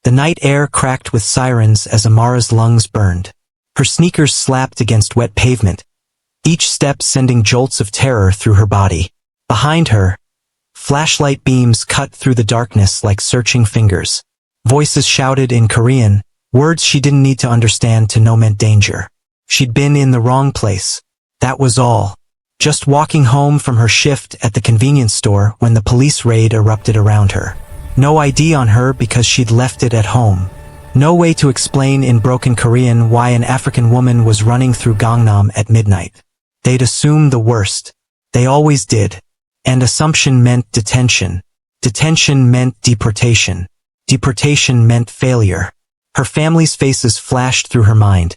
The night air cracked with sirens as Amara's lungs burned. Her sneakers slapped against wet pavement, each step sending jolts of terror through her body. Behind her, flashlight beams cut through the darkness like searching fingers. Voices shouted in Korean, words she didn't need to understand to know meant danger. She'd been in the wrong place. That was all. Just walking home from her shift at the convenience store when the police raid erupted around her. No ID on her because she'd left it at home. No way to explain in broken Korean why an African woman was running through Gangnam at midnight. They'd assume the worst. They always did. And assumption meant detention. Detention meant deportation. Deportation meant failure. Her family's faces flashed through her mind.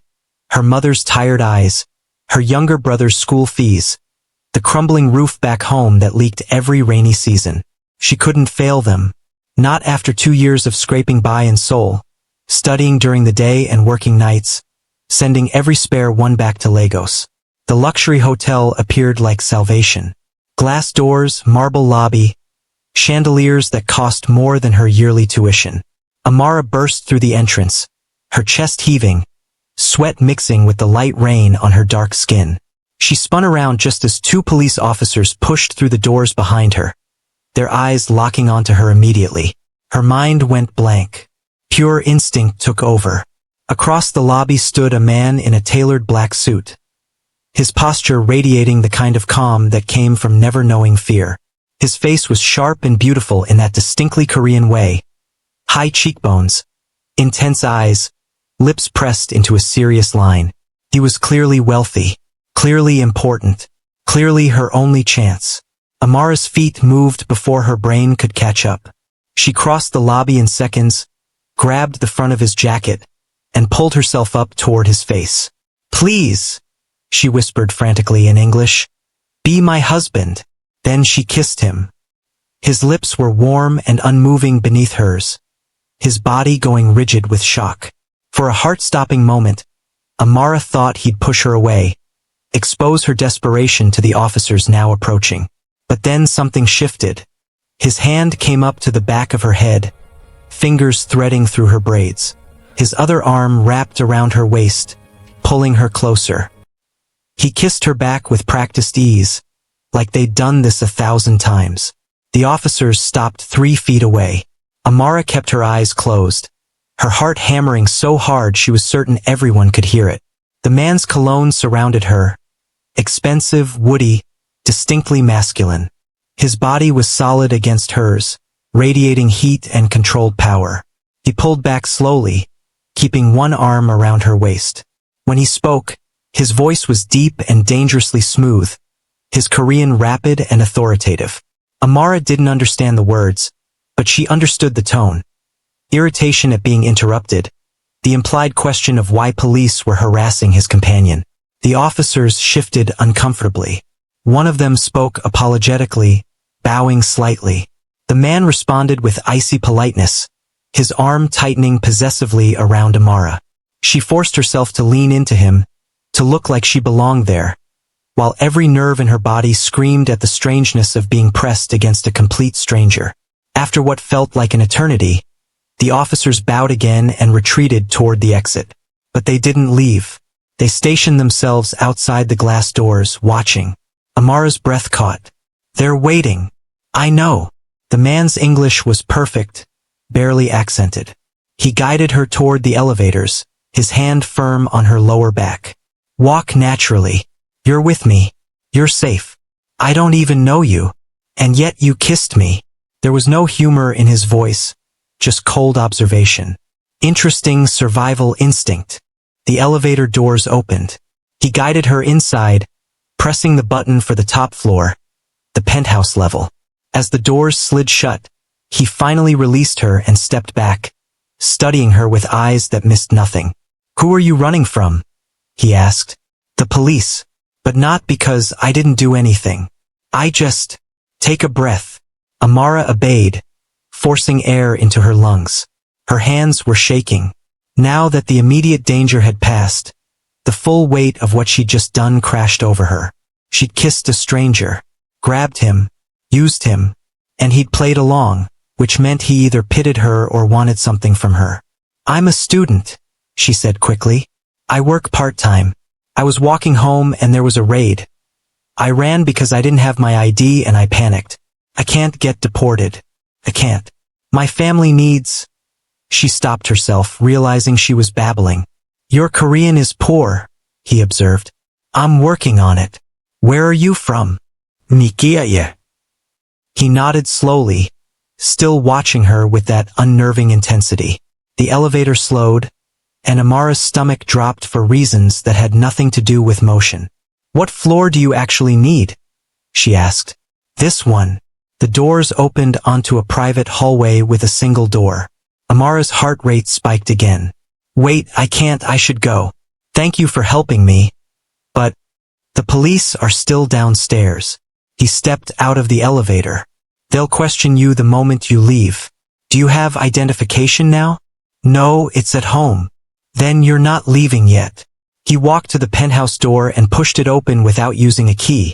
Her mother's tired eyes. Her younger brother's school fees. The crumbling roof back home that leaked every rainy season. She couldn't fail them. Not after 2 years of scraping by in Seoul, studying during the day and working nights, sending every spare one back to Lagos. The luxury hotel appeared like salvation. Glass doors, marble lobby, chandeliers that cost more than her yearly tuition. Amara burst through the entrance, her chest heaving, sweat mixing with the light rain on her dark skin. She spun around just as 2 police officers pushed through the doors behind her, their eyes locking onto her immediately. Her mind went blank. Pure instinct took over. Across the lobby stood a man in a tailored black suit, his posture radiating the kind of calm that came from never knowing fear. His face was sharp and beautiful in that distinctly Korean way. High cheekbones, intense eyes, lips pressed into a serious line. He was clearly wealthy, clearly important, clearly her only chance. Amara's feet moved before her brain could catch up. She crossed the lobby in seconds, grabbed the front of his jacket, and pulled herself up toward his face. "Please," she whispered frantically in English. "Be my husband." Then she kissed him. His lips were warm and unmoving beneath hers, his body going rigid with shock. For a heart-stopping moment, Amara thought he'd push her away, expose her desperation to the officers now approaching. But then something shifted. His hand came up to the back of her head, fingers threading through her braids. His other arm wrapped around her waist, pulling her closer. He kissed her back with practiced ease, like they'd done this 1,000 times. The officers stopped 3 feet away. Amara kept her eyes closed, her heart hammering so hard she was certain everyone could hear it. The man's cologne surrounded her, expensive, woody, distinctly masculine. His body was solid against hers, radiating heat and controlled power. He pulled back slowly, keeping one arm around her waist. When he spoke, his voice was deep and dangerously smooth, his Korean rapid and authoritative. Amara didn't understand the words, but she understood the tone. Irritation at being interrupted, the implied question of why police were harassing his companion. The officers shifted uncomfortably. One of them spoke apologetically, bowing slightly. The man responded with icy politeness, his arm tightening possessively around Amara. She forced herself to lean into him, to look like she belonged there, while every nerve in her body screamed at the strangeness of being pressed against a complete stranger. After what felt like an eternity, the officers bowed again and retreated toward the exit. But they didn't leave. They stationed themselves outside the glass doors, watching. Amara's breath caught. "They're waiting. I know." The man's English was perfect, barely accented. He guided her toward the elevators, his hand firm on her lower back. "Walk naturally. You're with me. You're safe. I don't even know you. And yet you kissed me." There was no humor in his voice, just cold observation. Interesting survival instinct. The elevator doors opened. He guided her inside, pressing the button for the top floor, the penthouse level. As the doors slid shut, he finally released her and stepped back, studying her with eyes that missed nothing. "Who are you running from?" he asked. "The police. But not because I didn't do anything. I just..." "Take a breath." Amara obeyed, forcing air into her lungs. Her hands were shaking. Now that the immediate danger had passed, the full weight of what she'd just done crashed over her. She'd kissed a stranger, grabbed him, used him, and he'd played along, which meant he either pitied her or wanted something from her. "I'm a student," she said quickly. "I work part-time. I was walking home and there was a raid. I ran because I didn't have my ID and I panicked. I can't get deported. I can't. My family needs—" She stopped herself, realizing she was babbling. "Your Korean is poor," he observed. "I'm working on it. Where are you from?" "Nigeria." He nodded slowly, still watching her with that unnerving intensity. The elevator slowed, and Amara's stomach dropped for reasons that had nothing to do with motion. "What floor do you actually need?" she asked. "This one." The doors opened onto a private hallway with a single door. Amara's heart rate spiked again. "Wait, I can't, I should go. Thank you for helping me. But the police are still downstairs." He stepped out of the elevator. "They'll question you the moment you leave. Do you have identification now?" "No, it's at home." "Then you're not leaving yet." He walked to the penthouse door and pushed it open without using a key.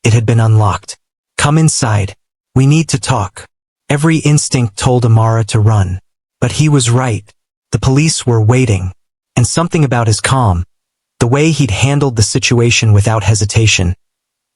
It had been unlocked. "Come inside. We need to talk." Every instinct told Amara to run. But he was right. The police were waiting. And something about his calm, the way he'd handled the situation without hesitation,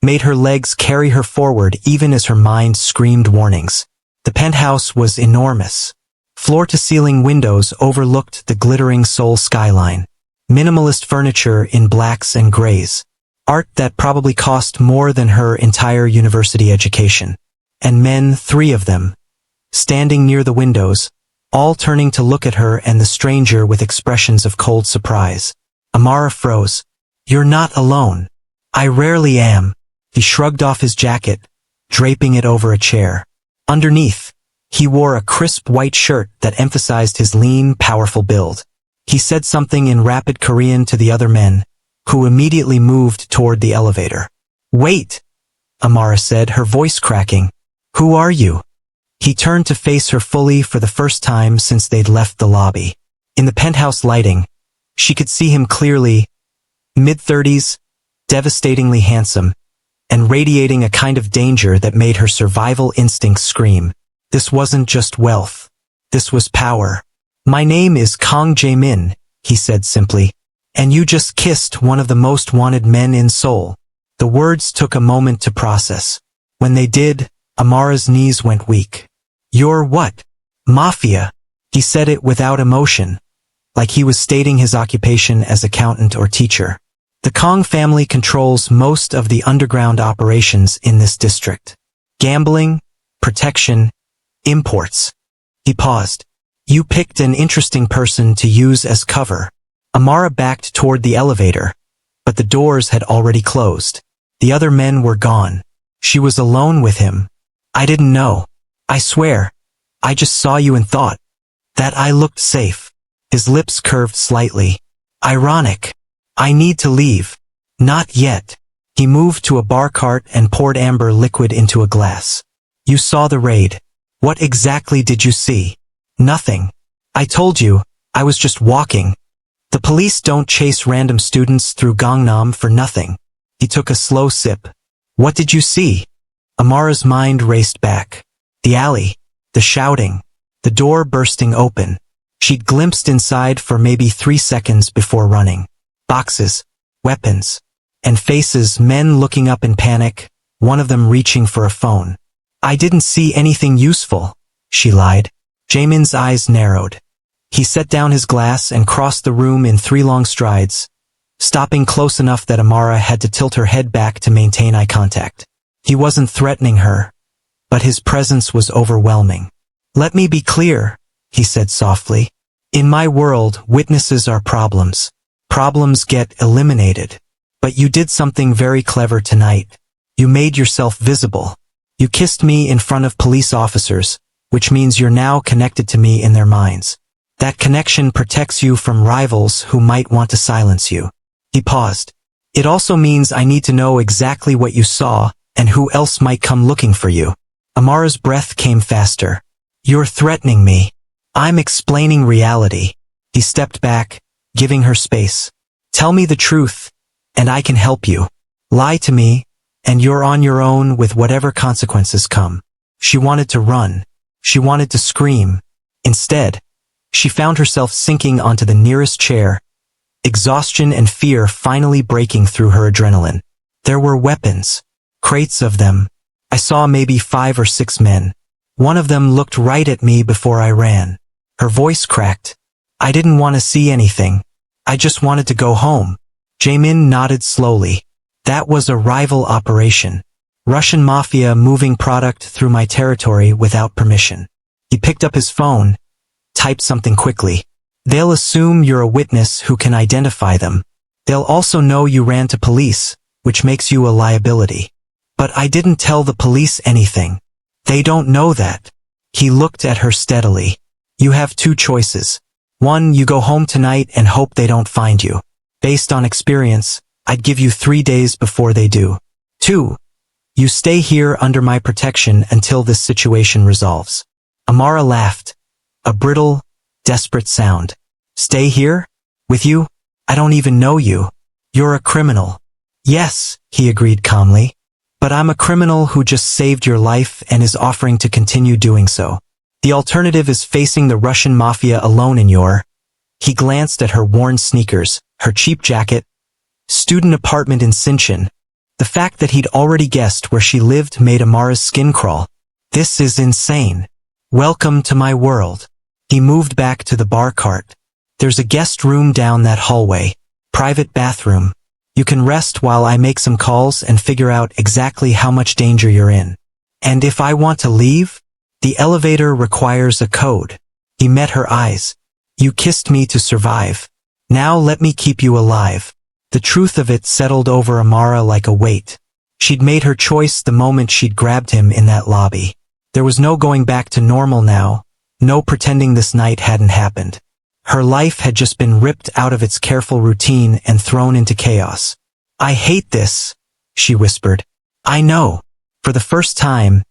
made her legs carry her forward even as her mind screamed warnings. The penthouse was enormous. Floor-to-ceiling windows overlooked the glittering Seoul skyline. Minimalist furniture in blacks and grays. Art that probably cost more than her entire university education. And men, 3 of them, standing near the windows, all turning to look at her and the stranger with expressions of cold surprise. Amara froze. "You're not alone." "I rarely am." He shrugged off his jacket, draping it over a chair. Underneath, he wore a crisp white shirt that emphasized his lean, powerful build. He said something in rapid Korean to the other men, who immediately moved toward the elevator. "Wait," Amara said, her voice cracking. "Who are you?" He turned to face her fully for the first time since they'd left the lobby. In the penthouse lighting, she could see him clearly, mid-30s, devastatingly handsome, and radiating a kind of danger that made her survival instincts scream. This wasn't just wealth. This was power. "My name is Kang Jae-Min," he said simply, "and you just kissed one of the most wanted men in Seoul." The words took a moment to process. When they did, Amara's knees went weak. "You're what?" "Mafia." He said it without emotion, like he was stating his occupation as accountant or teacher. The Kang family controls most of the underground operations in this district. Gambling, protection, imports. He paused. "You picked an interesting person to use as cover." Amara backed toward the elevator, but the doors had already closed. The other men were gone. She was alone with him. "I didn't know. I swear. I just saw you and thought that I looked safe." His lips curved slightly. "Ironic. I need to leave." "Not yet." He moved to a bar cart and poured amber liquid into a glass. "You saw the raid. What exactly did you see?" "Nothing. I told you, I was just walking. The police don't chase random students through Gangnam for nothing." He took a slow sip. "What did you see?" Amara's mind raced back. The alley, the shouting, the door bursting open. She'd glimpsed inside for maybe 3 seconds before running. Boxes, weapons, and faces, men looking up in panic, one of them reaching for a phone. "I didn't see anything useful," she lied. Jaemin's eyes narrowed. He set down his glass and crossed the room in 3 long strides, stopping close enough that Amara had to tilt her head back to maintain eye contact. He wasn't threatening her, but his presence was overwhelming. "Let me be clear," he said softly. "In my world, witnesses are problems. Problems get eliminated. But you did something very clever tonight. You made yourself visible. You kissed me in front of police officers, which means you're now connected to me in their minds. That connection protects you from rivals who might want to silence you." He paused. "It also means I need to know exactly what you saw and who else might come looking for you." Amara's breath came faster. "You're threatening me." "I'm explaining reality." He stepped back, giving her space. "Tell me the truth, and I can help you. Lie to me, and you're on your own with whatever consequences come." She wanted to run. She wanted to scream. Instead, she found herself sinking onto the nearest chair, exhaustion and fear finally breaking through her adrenaline. There were weapons. Crates of them. I saw maybe 5 or 6 men. One of them looked right at me before I ran. Her voice cracked. I didn't want to see anything. I just wanted to go home. Jae-Min nodded slowly. That was a rival operation. Russian mafia moving product through my territory without permission. He picked up his phone, typed something quickly. They'll assume you're a witness who can identify them. They'll also know you ran to police, which makes you a liability. But I didn't tell the police anything. They don't know that. He looked at her steadily. You have 2 choices. 1, you go home tonight and hope they don't find you. Based on experience, I'd give you 3 days before they do. 2, you stay here under my protection until this situation resolves. Amara laughed. A brittle, desperate sound. Stay here? With you? I don't even know you. You're a criminal. Yes, he agreed calmly. But I'm a criminal who just saved your life and is offering to continue doing so. The alternative is facing the Russian mafia alone in your... He glanced at her worn sneakers, her cheap jacket, student apartment in Sinchon. The fact that he'd already guessed where she lived made Amara's skin crawl. This is insane. Welcome to my world. He moved back to the bar cart. There's a guest room down that hallway. Private bathroom. You can rest while I make some calls and figure out exactly how much danger you're in. And if I want to leave, the elevator requires a code. He met her eyes. You kissed me to survive. Now let me keep you alive. The truth of it settled over Amara like a weight. She'd made her choice the moment she'd grabbed him in that lobby. There was no going back to normal now, no pretending this night hadn't happened. Her life had just been ripped out of its careful routine and thrown into chaos. I hate this, she whispered. I know. For the first time,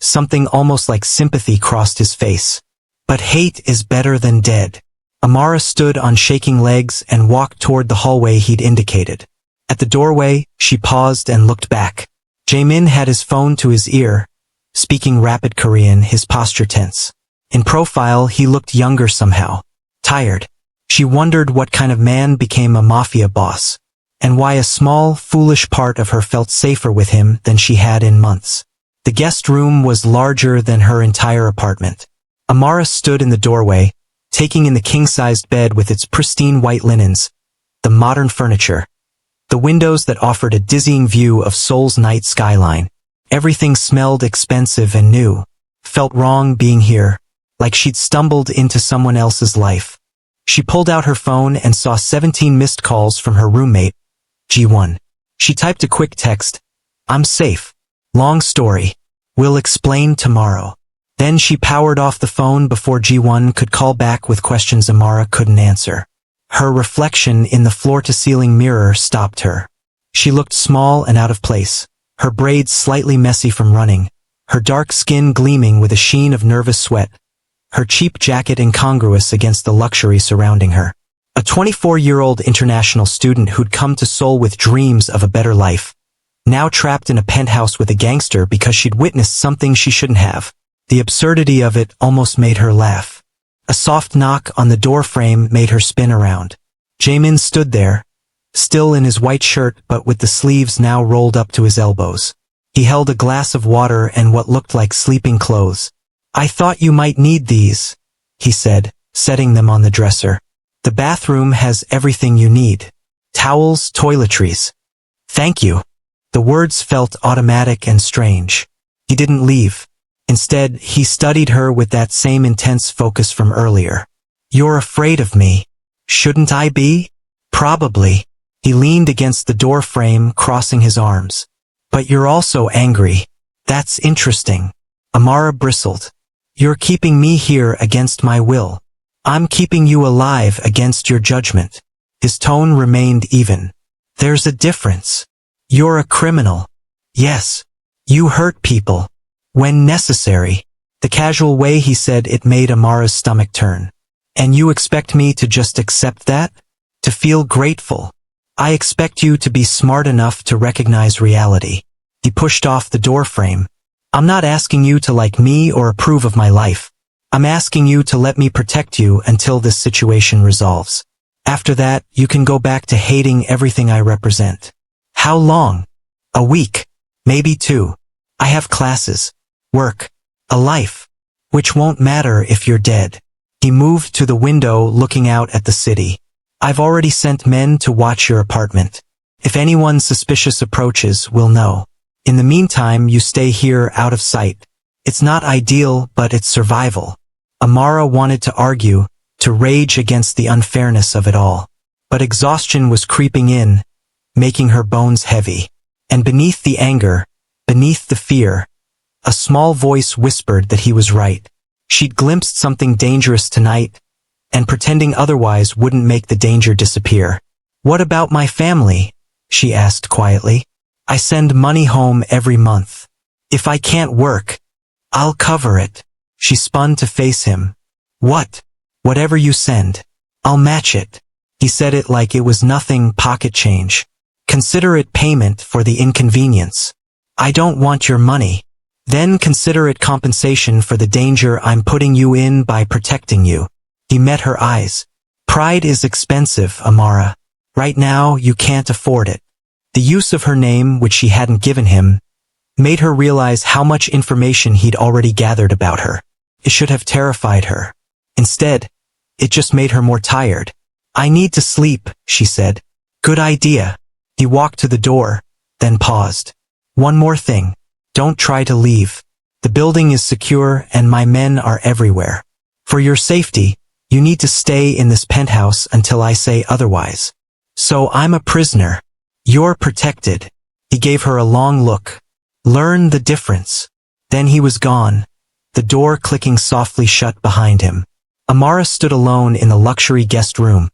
something almost like sympathy crossed his face. But hate is better than dead. Amara stood on shaking legs and walked toward the hallway he'd indicated. At the doorway, she paused and looked back. Jae-Min had his phone to his ear, speaking rapid Korean, his posture tense. In profile, he looked younger somehow. Tired. She wondered what kind of man became a mafia boss, and why a small, foolish part of her felt safer with him than she had in months. The guest room was larger than her entire apartment. Amara stood in the doorway, taking in the king-sized bed with its pristine white linens, the modern furniture, the windows that offered a dizzying view of Seoul's night skyline. Everything smelled expensive and new. Felt wrong being here, like she'd stumbled into someone else's life. She pulled out her phone and saw 17 missed calls from her roommate, G1. She typed a quick text, I'm safe. Long story. We'll explain tomorrow. Then she powered off the phone before G1 could call back with questions Amara couldn't answer. Her reflection in the floor-to-ceiling mirror stopped her. She looked small and out of place, her braids slightly messy from running, her dark skin gleaming with a sheen of nervous sweat, her cheap jacket incongruous against the luxury surrounding her. A 24-year-old international student who'd come to Seoul with dreams of a better life, now trapped in a penthouse with a gangster because she'd witnessed something she shouldn't have. The absurdity of it almost made her laugh. A soft knock on the door frame made her spin around. Jae-Min stood there, still in his white shirt but with the sleeves now rolled up to his elbows. He held a glass of water and what looked like sleeping clothes. I thought you might need these, he said, setting them on the dresser. The bathroom has everything you need. Towels, toiletries. Thank you. The words felt automatic and strange. He didn't leave. Instead, he studied her with that same intense focus from earlier. You're afraid of me. Shouldn't I be? Probably. He leaned against the door frame, crossing his arms. But you're also angry. That's interesting. Amara bristled. You're keeping me here against my will. I'm keeping you alive against your judgment. His tone remained even. There's a difference. You're a criminal. Yes. You hurt people. When necessary. The casual way he said it made Amara's stomach turn. And you expect me to just accept that? To feel grateful? I expect you to be smart enough to recognize reality. He pushed off the door frame. I'm not asking you to like me or approve of my life. I'm asking you to let me protect you until this situation resolves. After that, you can go back to hating everything I represent. How long? A week. Maybe 2. I have classes, work, a life, which won't matter if you're dead. He moved to the window looking out at the city. I've already sent men to watch your apartment. If anyone suspicious approaches, we'll know. In the meantime, you stay here out of sight. It's not ideal, but it's survival. Amara wanted to argue, to rage against the unfairness of it all. But exhaustion was creeping in, making her bones heavy. And beneath the anger, beneath the fear, a small voice whispered that he was right. She'd glimpsed something dangerous tonight, and pretending otherwise wouldn't make the danger disappear. What about my family? She asked quietly. I send money home every month. If I can't work, I'll cover it. She spun to face him. What? Whatever you send. I'll match it. He said it like it was nothing, pocket change. Consider it payment for the inconvenience. I don't want your money. Then consider it compensation for the danger I'm putting you in by protecting you. He met her eyes. Pride is expensive, Amara. Right now, you can't afford it. The use of her name, which she hadn't given him, made her realize how much information he'd already gathered about her. It should have terrified her. Instead, it just made her more tired. I need to sleep, she said. Good idea. He walked to the door, then paused. One more thing. Don't try to leave. The building is secure and my men are everywhere. For your safety, you need to stay in this penthouse until I say otherwise. So I'm a prisoner. You're protected. He gave her a long look. Learn the difference. Then he was gone, the door clicking softly shut behind him. Amara stood alone in the luxury guest room,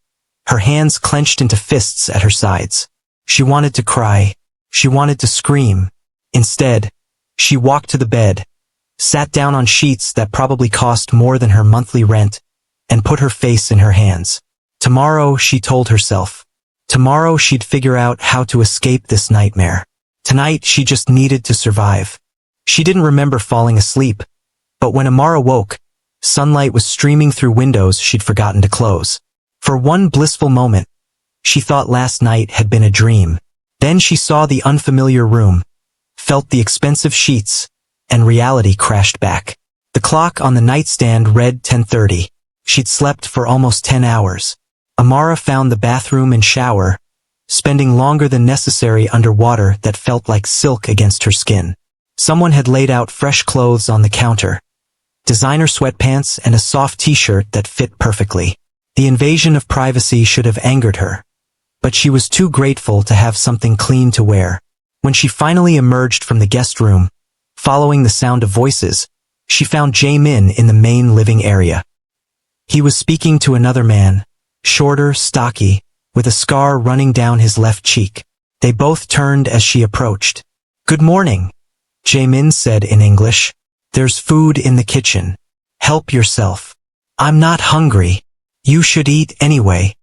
her hands clenched into fists at her sides. She wanted to cry. She wanted to scream. Instead, she walked to the bed, sat down on sheets that probably cost more than her monthly rent, and put her face in her hands. Tomorrow, she told herself. Tomorrow she'd figure out how to escape this nightmare. Tonight she just needed to survive. She didn't remember falling asleep, but when Amara woke, sunlight was streaming through windows she'd forgotten to close. For one blissful moment, she thought last night had been a dream. Then she saw the unfamiliar room, felt the expensive sheets, and reality crashed back. The clock on the nightstand read 10:30. She'd slept for almost 10 hours. Amara found the bathroom and shower, spending longer than necessary under water that felt like silk against her skin. Someone had laid out fresh clothes on the counter, designer sweatpants and a soft t-shirt that fit perfectly. The invasion of privacy should have angered her, but she was too grateful to have something clean to wear. When she finally emerged from the guest room, following the sound of voices, she found Jae-Min in the main living area. He was speaking to another man, shorter, stocky, with a scar running down his left cheek. They both turned as she approached. Good morning, Jae-Min said in English. There's food in the kitchen. Help yourself. I'm not hungry. You should eat anyway.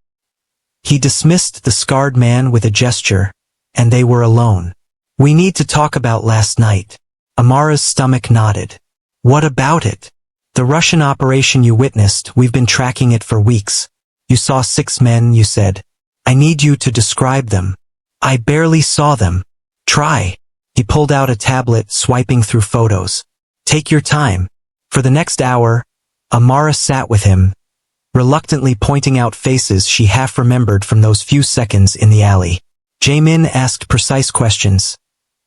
He dismissed the scarred man with a gesture, and they were alone. We need to talk about last night. Amara's stomach nodded. What about it? The Russian operation you witnessed, we've been tracking it for weeks. You saw 6 men, you said. I need you to describe them. I barely saw them. Try. He pulled out a tablet, swiping through photos. Take your time. For the next hour, Amara sat with him, reluctantly pointing out faces she half remembered from those few seconds in the alley. Jae-Min asked precise questions,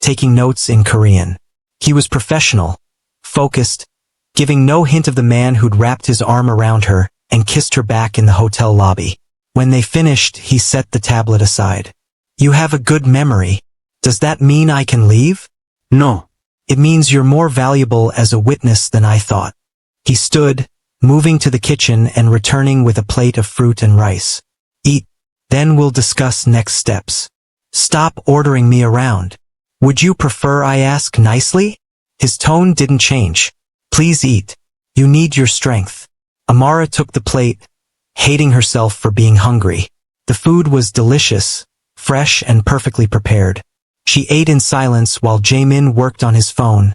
taking notes in Korean. He was professional, focused, giving no hint of the man who'd wrapped his arm around her and kissed her back in the hotel lobby. When they finished, he set the tablet aside. You have a good memory. Does that mean I can leave? No. It means you're more valuable as a witness than I thought. He stood, moving to the kitchen and returning with a plate of fruit and rice. Eat. Then we'll discuss next steps. Stop ordering me around. Would you prefer I ask nicely? His tone didn't change. Please eat. You need your strength. Amara took the plate, hating herself for being hungry. The food was delicious, fresh and perfectly prepared. She ate in silence while Jae-Min worked on his phone,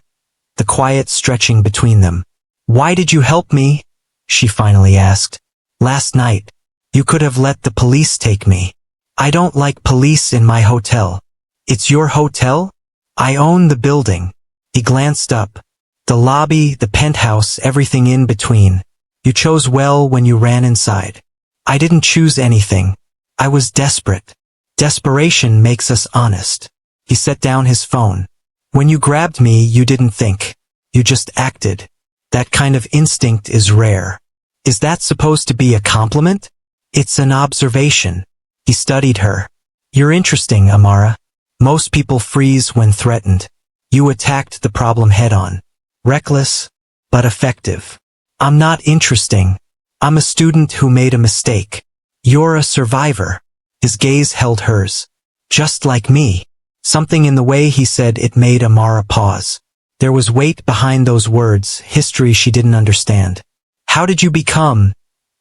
the quiet stretching between them. "Why did you help me?" she finally asked. "Last night. You could have let the police take me." "I don't like police in my hotel." "It's your hotel?" "I own the building." He glanced up. "The lobby, the penthouse, everything in between. You chose well when you ran inside." "I didn't choose anything. I was desperate." "Desperation makes us honest." He set down his phone. "When you grabbed me, you didn't think. You just acted. That kind of instinct is rare." "Is that supposed to be a compliment?" "It's an observation." He studied her. "You're interesting, Amara. Most people freeze when threatened. You attacked the problem head-on. Reckless, but effective." "I'm not interesting. I'm a student who made a mistake." "You're a survivor." His gaze held hers. "Just like me." Something in the way he said it made Amara pause. There was weight behind those words, history she didn't understand. "How did you become?"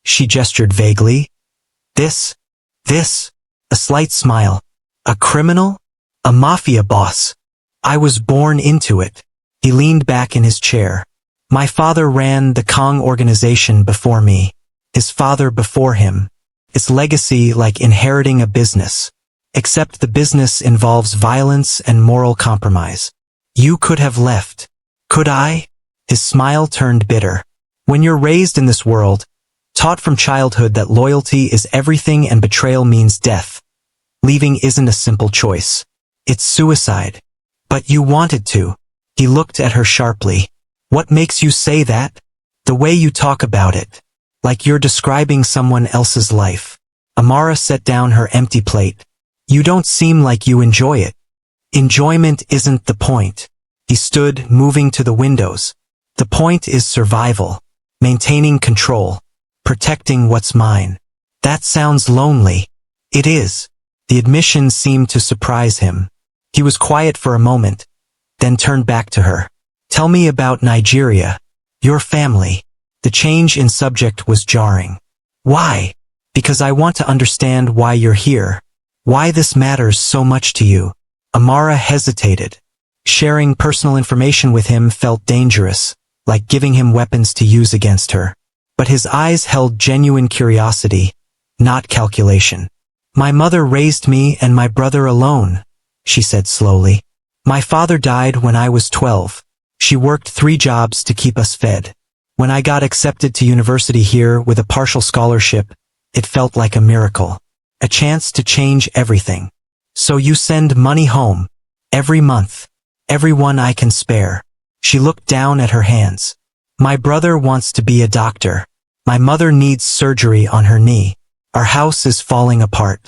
She gestured vaguely. This. A slight smile. "A criminal? A mafia boss. I was born into it." He leaned back in his chair. "My father ran the Kang organization before me. His father before him. It's legacy like inheriting a business. Except the business involves violence and moral compromise. You could have left. Could I?" His smile turned bitter. "When you're raised in this world, taught from childhood that loyalty is everything and betrayal means death, leaving isn't a simple choice. It's suicide. But you wanted to." He looked at her sharply. "What makes you say that?" "The way you talk about it. Like you're describing someone else's life." Amara set down her empty plate. "You don't seem like you enjoy it." "Enjoyment isn't the point." He stood, moving to the windows. "The point is survival. Maintaining control. Protecting what's mine." "That sounds lonely." "It is." The admission seemed to surprise him. He was quiet for a moment, then turned back to her. "Tell me about Nigeria. Your family." The change in subject was jarring. "Why?" "Because I want to understand why you're here. Why this matters so much to you." Amara hesitated. Sharing personal information with him felt dangerous, like giving him weapons to use against her. But his eyes held genuine curiosity, not calculation. "My mother raised me and my brother alone," she said slowly. "My father died when I was 12. She worked 3 jobs to keep us fed. When I got accepted to university here with a partial scholarship, it felt like a miracle. A chance to change everything. So you send money home. Every month. Everyone I can spare." She looked down at her hands. "My brother wants to be a doctor. My mother needs surgery on her knee. Our house is falling apart.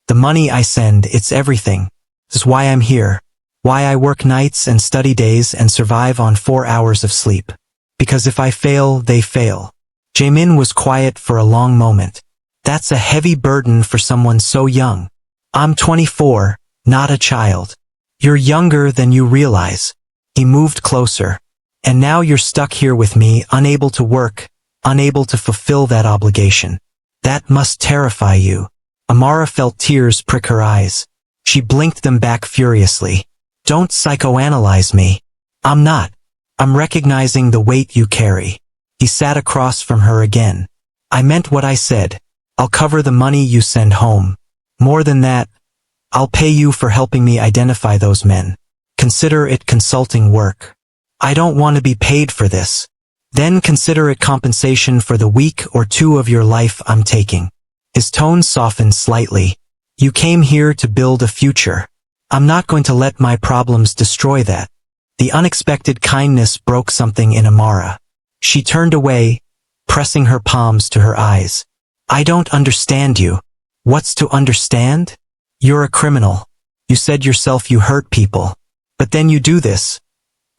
The money I send, it's everything. This is why I'm here. Why I work nights and study days and survive on 4 hours of sleep. Because if I fail, they fail." Jae-min was quiet for a long moment. "That's a heavy burden for someone so young." "I'm 24, not a child." "You're younger than you realize." He moved closer. "And now you're stuck here with me, unable to work, unable to fulfill that obligation. That must terrify you." Amara felt tears prick her eyes. She blinked them back furiously. "Don't psychoanalyze me. I'm not. I'm recognizing the weight you carry." He sat across from her again. "I meant what I said. I'll cover the money you send home. More than that, I'll pay you for helping me identify those men. Consider it consulting work." "I don't want to be paid for this." "Then consider it compensation for the week or 2 of your life I'm taking." His tone softened slightly. "You came here to build a future. I'm not going to let my problems destroy that." The unexpected kindness broke something in Amara. She turned away, pressing her palms to her eyes. "I don't understand you." "What's to understand? You're a criminal. You said yourself you hurt people. But then you do this.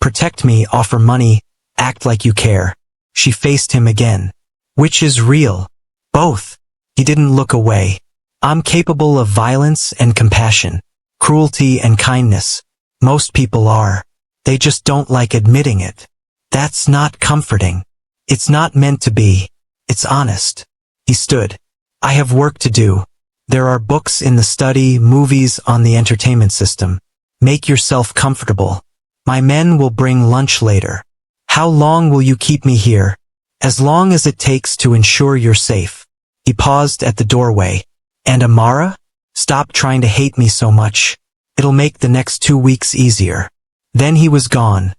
Protect me, offer money, act like you care." She faced him again. "Which is real?" "Both." He didn't look away. "I'm capable of violence and compassion, cruelty and kindness. Most people are. They just don't like admitting it. That's not comforting. It's not meant to be. It's honest." He stood. "I have work to do. There are books in the study, movies on the entertainment system. Make yourself comfortable." My men will bring lunch later. How long will you keep me here? As long as it takes to ensure you're safe. He paused at the doorway. And Amara? Stop trying to hate me so much. It'll make the next 2 weeks easier. Then he was gone,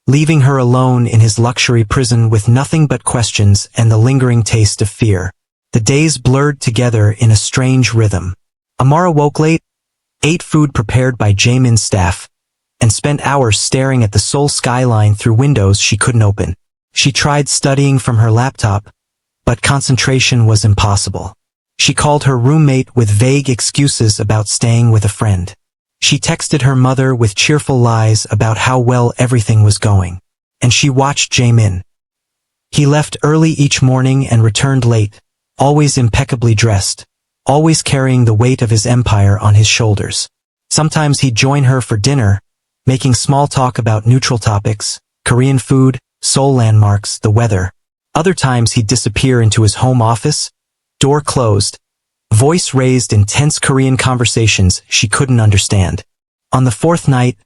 leaving her alone in his luxury prison with nothing but questions and the lingering taste of fear. The days blurred together in a strange rhythm. Amara woke late, ate food prepared by Jae-Min's staff, and spent hours staring at the Seoul skyline through windows she couldn't open. She tried studying from her laptop, but concentration was impossible. She called her roommate with vague excuses about staying with a friend. She texted her mother with cheerful lies about how well everything was going. And she watched Jae-Min. He left early each morning and returned late, always impeccably dressed, always carrying the weight of his empire on his shoulders. Sometimes he'd join her for dinner, making small talk about neutral topics, Korean food, Seoul landmarks, the weather. Other times he'd disappear into his home office, door closed, voice raised in tense Korean conversations she couldn't understand. On the fourth night,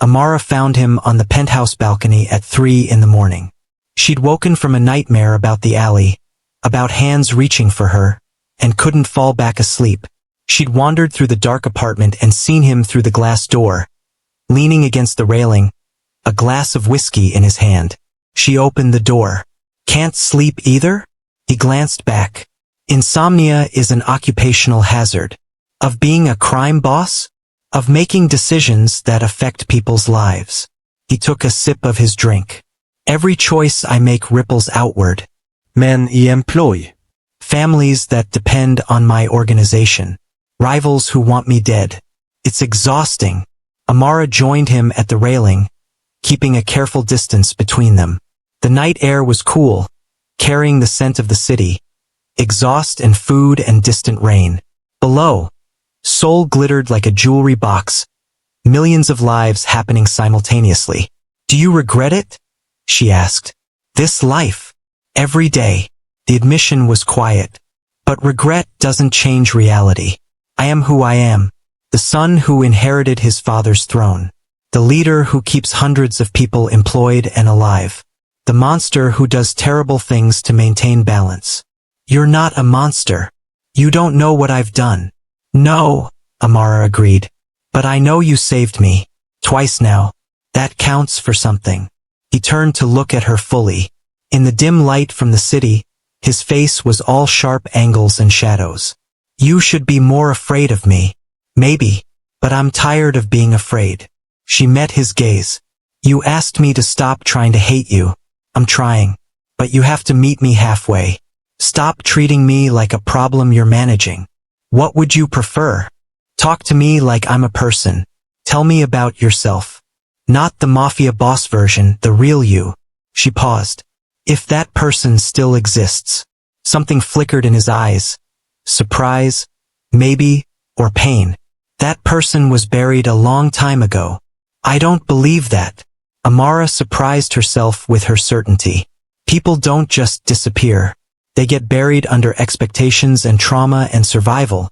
Amara found him on the penthouse balcony at 3 in the morning. She'd woken from a nightmare about the alley, about hands reaching for her, and couldn't fall back asleep. She'd wandered through the dark apartment and seen him through the glass door, leaning against the railing, a glass of whiskey in his hand. She opened the door. Can't sleep either? He glanced back. Insomnia is an occupational hazard. Of being a crime boss? Of making decisions that affect people's lives. He took a sip of his drink. Every choice I make ripples outward. Men I employ. Families that depend on my organization. Rivals who want me dead. It's exhausting. Amara joined him at the railing, keeping a careful distance between them. The night air was cool, carrying the scent of the city, exhaust and food and distant rain. Below, Seoul glittered like a jewelry box, millions of lives happening simultaneously. Do you regret it? She asked. This life. Every day. The admission was quiet. But regret doesn't change reality. I am who I am. The son who inherited his father's throne. The leader who keeps hundreds of people employed and alive. The monster who does terrible things to maintain balance. You're not a monster. You don't know what I've done. No, Amara agreed. But I know you saved me. Twice now. That counts for something. He turned to look at her fully. In the dim light from the city, his face was all sharp angles and shadows. You should be more afraid of me. Maybe. But I'm tired of being afraid. She met his gaze. You asked me to stop trying to hate you. I'm trying. But you have to meet me halfway. Stop treating me like a problem you're managing. What would you prefer? Talk to me like I'm a person. Tell me about yourself. Not the Mafia boss version, the real you. She paused. If that person still exists. Something flickered in his eyes. Surprise, maybe, or pain. That person was buried a long time ago. I don't believe that. Amara surprised herself with her certainty. People don't just disappear. They get buried under expectations and trauma and survival.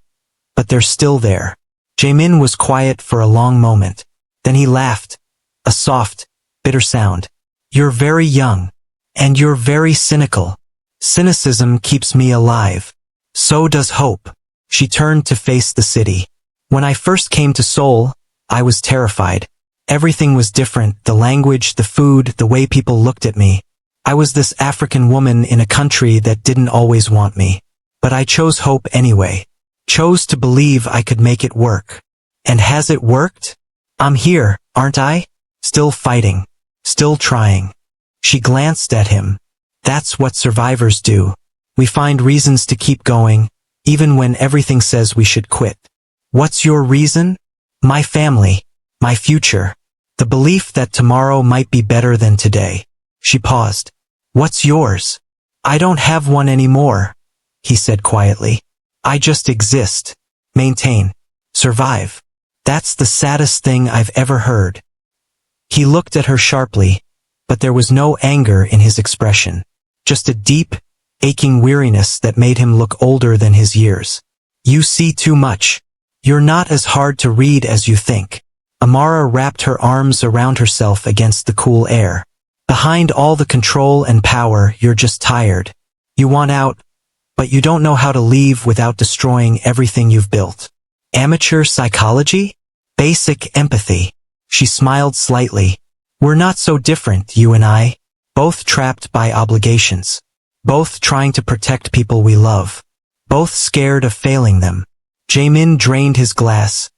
But they're still there. Jae-Min was quiet for a long moment. Then he laughed. A soft, bitter sound. You're very young. And you're very cynical. Cynicism keeps me alive. So does hope. She turned to face the city. When I first came to Seoul, I was terrified. Everything was different, the language, the food, the way people looked at me. I was this African woman in a country that didn't always want me. But I chose hope anyway. Chose to believe I could make it work. And has it worked? I'm here, aren't I? Still fighting. Still trying. She glanced at him. That's what survivors do. We find reasons to keep going, even when everything says we should quit. What's your reason? My family. My future. The belief that tomorrow might be better than today. She paused. What's yours? I don't have one anymore, he said quietly. I just exist. Maintain. Survive. That's the saddest thing I've ever heard. He looked at her sharply, but there was no anger in his expression. Just a deep, aching weariness that made him look older than his years. You see too much. You're not as hard to read as you think. Amara wrapped her arms around herself against the cool air. Behind all the control and power, you're just tired. You want out, but you don't know how to leave without destroying everything you've built. Amateur psychology? Basic empathy. She smiled slightly. We're not so different, you and I. Both trapped by obligations. Both trying to protect people we love. Both scared of failing them. Jae-Min drained his glass,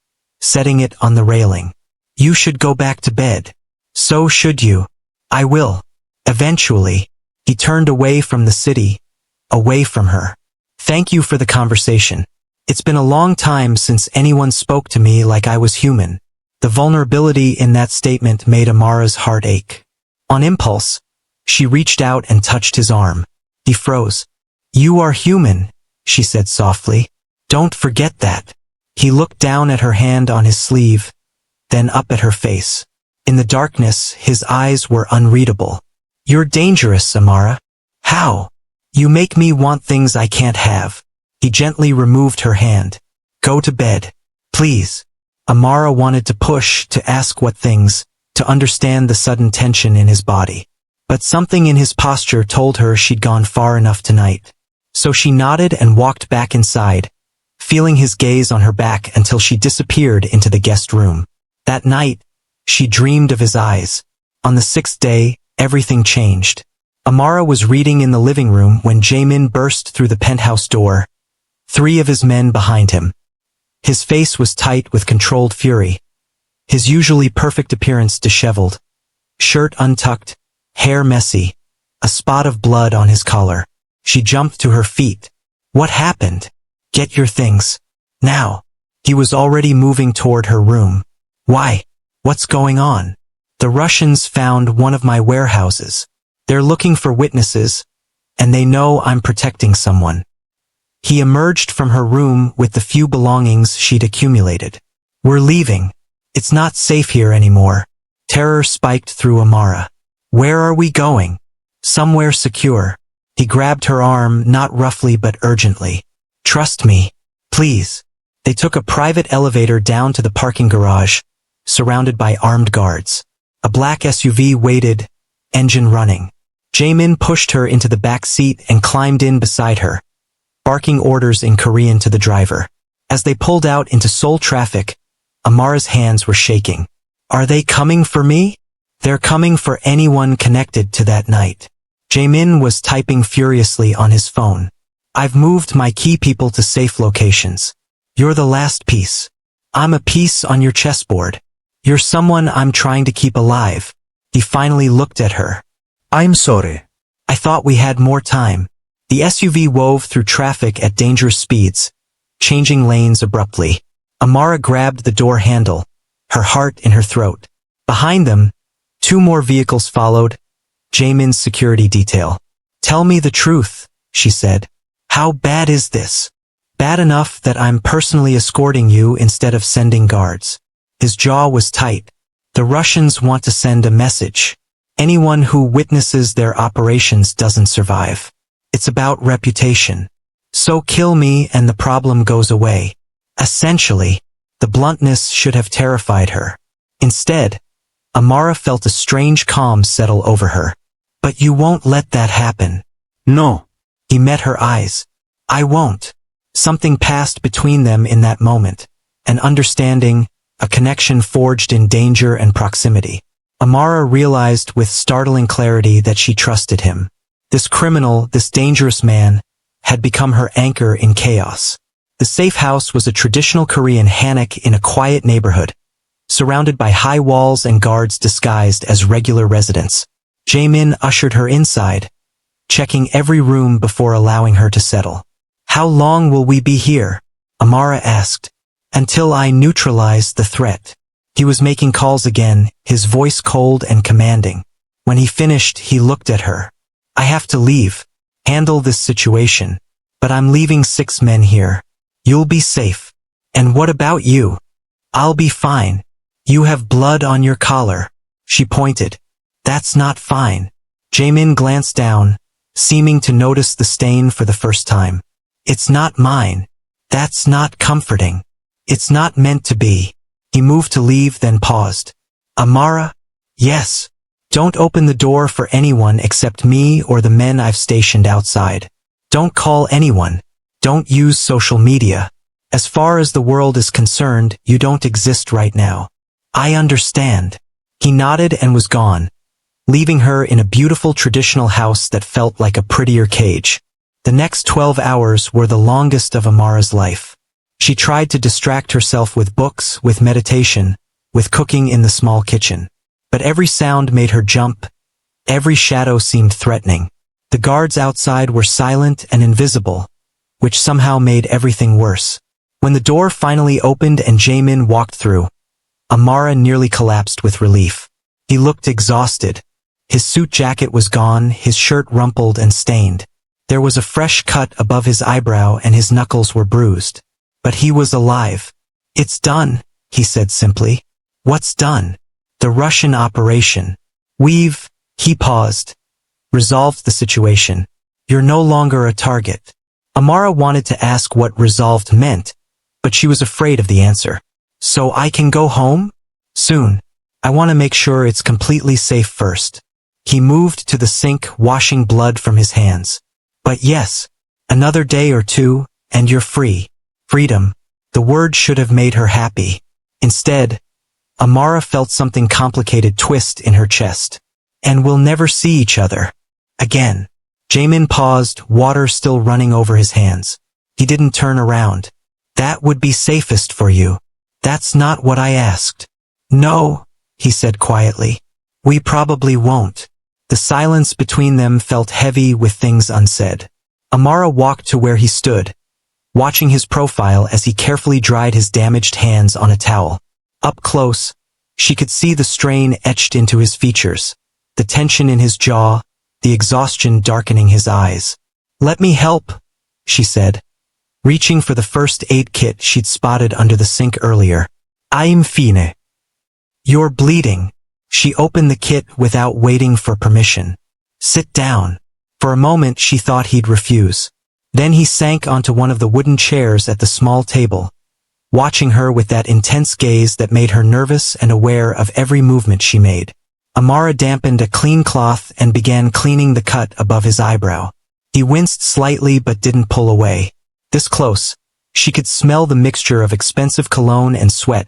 setting it on the railing. You should go back to bed. So should you. I will. Eventually. He turned away from the city, away from her. Thank you for the conversation. It's been a long time since anyone spoke to me like I was human. The vulnerability in that statement made Amara's heart ache. On impulse, she reached out and touched his arm. He froze. You are human, she said softly. Don't forget that. He looked down at her hand on his sleeve, then up at her face. In the darkness, his eyes were unreadable. You're dangerous, Amara. How? You make me want things I can't have. He gently removed her hand. Go to bed. Please. Amara wanted to push, to ask what things, to understand the sudden tension in his body. But something in his posture told her she'd gone far enough tonight. So she nodded and walked back inside, feeling his gaze on her back until she disappeared into the guest room. That night, she dreamed of his eyes. On the 6th day, everything changed. Amara was reading in the living room when Jae-Min burst through the penthouse door, 3 of his men behind him. His face was tight with controlled fury, his usually perfect appearance disheveled, shirt untucked, hair messy, a spot of blood on his collar. She jumped to her feet. What happened? Get your things. Now. He was already moving toward her room. Why? What's going on? The Russians found one of my warehouses. They're looking for witnesses, and they know I'm protecting someone. He emerged from her room with the few belongings she'd accumulated. We're leaving. It's not safe here anymore. Terror spiked through Amara. Where are we going? Somewhere secure. He grabbed her arm, not roughly but urgently. Trust me. Please. They took a private elevator down to the parking garage, surrounded by armed guards. A black SUV waited, engine running. Jae-Min pushed her into the back seat and climbed in beside her, barking orders in Korean to the driver. As they pulled out into Seoul traffic, Amara's hands were shaking. Are they coming for me? They're coming for anyone connected to that night. Jae-Min was typing furiously on his phone. I've moved my key people to safe locations. You're the last piece. I'm a piece on your chessboard. You're someone I'm trying to keep alive. He finally looked at her. I'm sorry. I thought we had more time. The SUV wove through traffic at dangerous speeds, changing lanes abruptly. Amara grabbed the door handle, her heart in her throat. Behind them, 2 more vehicles followed, Jae-Min's security detail. Tell me the truth, she said. How bad is this? Bad enough that I'm personally escorting you instead of sending guards. His jaw was tight. The Russians want to send a message. Anyone who witnesses their operations doesn't survive. It's about reputation. So kill me and the problem goes away. Essentially, the bluntness should have terrified her. Instead, Amara felt a strange calm settle over her. But you won't let that happen. No. He met her eyes. I won't. Something passed between them in that moment. An understanding, a connection forged in danger and proximity. Amara realized with startling clarity that she trusted him. This criminal, this dangerous man, had become her anchor in chaos. The safe house was a traditional Korean hanok in a quiet neighborhood, surrounded by high walls and guards disguised as regular residents. Jae-Min ushered her inside, checking every room before allowing her to settle. How long will we be here? Amara asked. Until I neutralize the threat. He was making calls again, his voice cold and commanding. When he finished, he looked at her. I have to leave. Handle this situation. But I'm leaving 6 men here. You'll be safe. And what about you? I'll be fine. You have blood on your collar. She pointed. That's not fine. Jae-Min glanced down, seeming to notice the stain for the first time. It's not mine. That's not comforting. It's not meant to be. He moved to leave, then paused. Amara? Yes. Don't open the door for anyone except me or the men I've stationed outside. Don't call anyone. Don't use social media. As far as the world is concerned, you don't exist right now. I understand. He nodded and was gone, leaving her in a beautiful traditional house that felt like a prettier cage. The next 12 hours were the longest of Amara's life. She tried to distract herself with books, with meditation, with cooking in the small kitchen. But every sound made her jump. Every shadow seemed threatening. The guards outside were silent and invisible, which somehow made everything worse. When the door finally opened and Jae-Min walked through, Amara nearly collapsed with relief. He looked exhausted. His suit jacket was gone, his shirt rumpled and stained. There was a fresh cut above his eyebrow and his knuckles were bruised. But he was alive. It's done, he said simply. What's done? The Russian operation. He paused. Resolved the situation. You're no longer a target. Amara wanted to ask what resolved meant, but she was afraid of the answer. So I can go home? Soon. I want to make sure it's completely safe first. He moved to the sink, washing blood from his hands. But yes, another day or two, and you're free. Freedom. The word should have made her happy. Instead, Amara felt something complicated twist in her chest. And we'll never see each other again. Jae-Min paused, water still running over his hands. He didn't turn around. That would be safest for you. That's not what I asked. No, he said quietly. We probably won't. The silence between them felt heavy with things unsaid. Amara walked to where he stood, watching his profile as he carefully dried his damaged hands on a towel. Up close, she could see the strain etched into his features, the tension in his jaw, the exhaustion darkening his eyes. Let me help, she said, reaching for the first aid kit she'd spotted under the sink earlier. I'm fine. You're bleeding. She opened the kit without waiting for permission. Sit down. For a moment she thought he'd refuse. Then he sank onto one of the wooden chairs at the small table, watching her with that intense gaze that made her nervous and aware of every movement she made. Amara dampened a clean cloth and began cleaning the cut above his eyebrow. He winced slightly but didn't pull away. This close, she could smell the mixture of expensive cologne and sweat,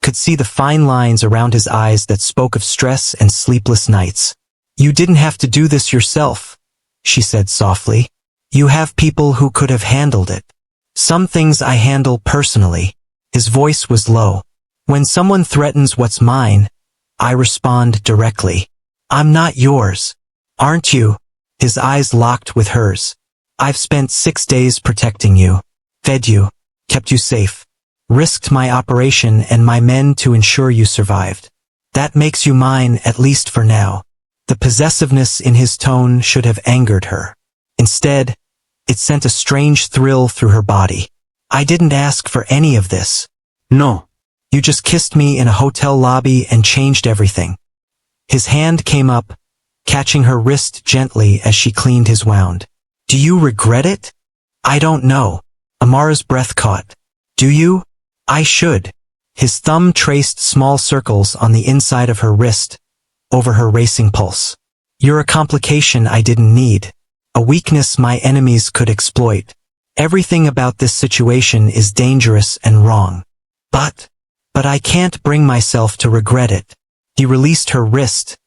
could see the fine lines around his eyes that spoke of stress and sleepless nights. You didn't have to do this yourself, she said softly. You have people who could have handled it. Some things I handle personally. His voice was low. When someone threatens what's mine, I respond directly. I'm not yours. Aren't you? His eyes locked with hers. I've spent 6 days protecting you, fed you, kept you safe, risked my operation and my men to ensure you survived. That makes you mine, at least for now. The possessiveness in his tone should have angered her. Instead, it sent a strange thrill through her body. I didn't ask for any of this. No. You just kissed me in a hotel lobby and changed everything. His hand came up, catching her wrist gently as she cleaned his wound. Do you regret it? I don't know. Amara's breath caught. Do you? I should. His thumb traced small circles on the inside of her wrist, over her racing pulse. You're a complication I didn't need. A weakness my enemies could exploit. Everything about this situation is dangerous and wrong. But I can't bring myself to regret it. He released her wrist,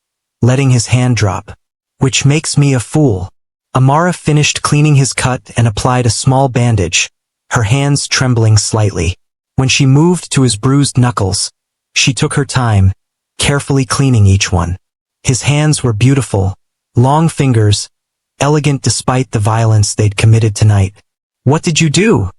letting his hand drop. Which makes me a fool. Amara finished cleaning his cut and applied a small bandage, her hands trembling slightly. When she moved to his bruised knuckles, she took her time, carefully cleaning each one. His hands were beautiful, long fingers, elegant despite the violence they'd committed tonight. What did you do?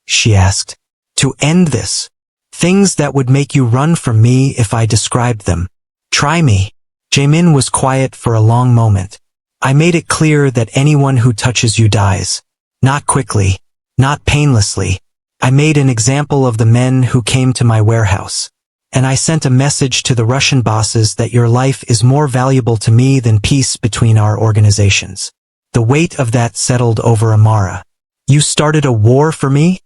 She asked. To end this. Things that would make you run from me if I described them. Try me. Jae-Min was quiet for a long moment. I made it clear that anyone who touches you dies. Not quickly. Not painlessly. I made an example of the men who came to my warehouse. And I sent a message to the Russian bosses that your life is more valuable to me than peace between our organizations. The weight of that settled over Amara. You started a war for me?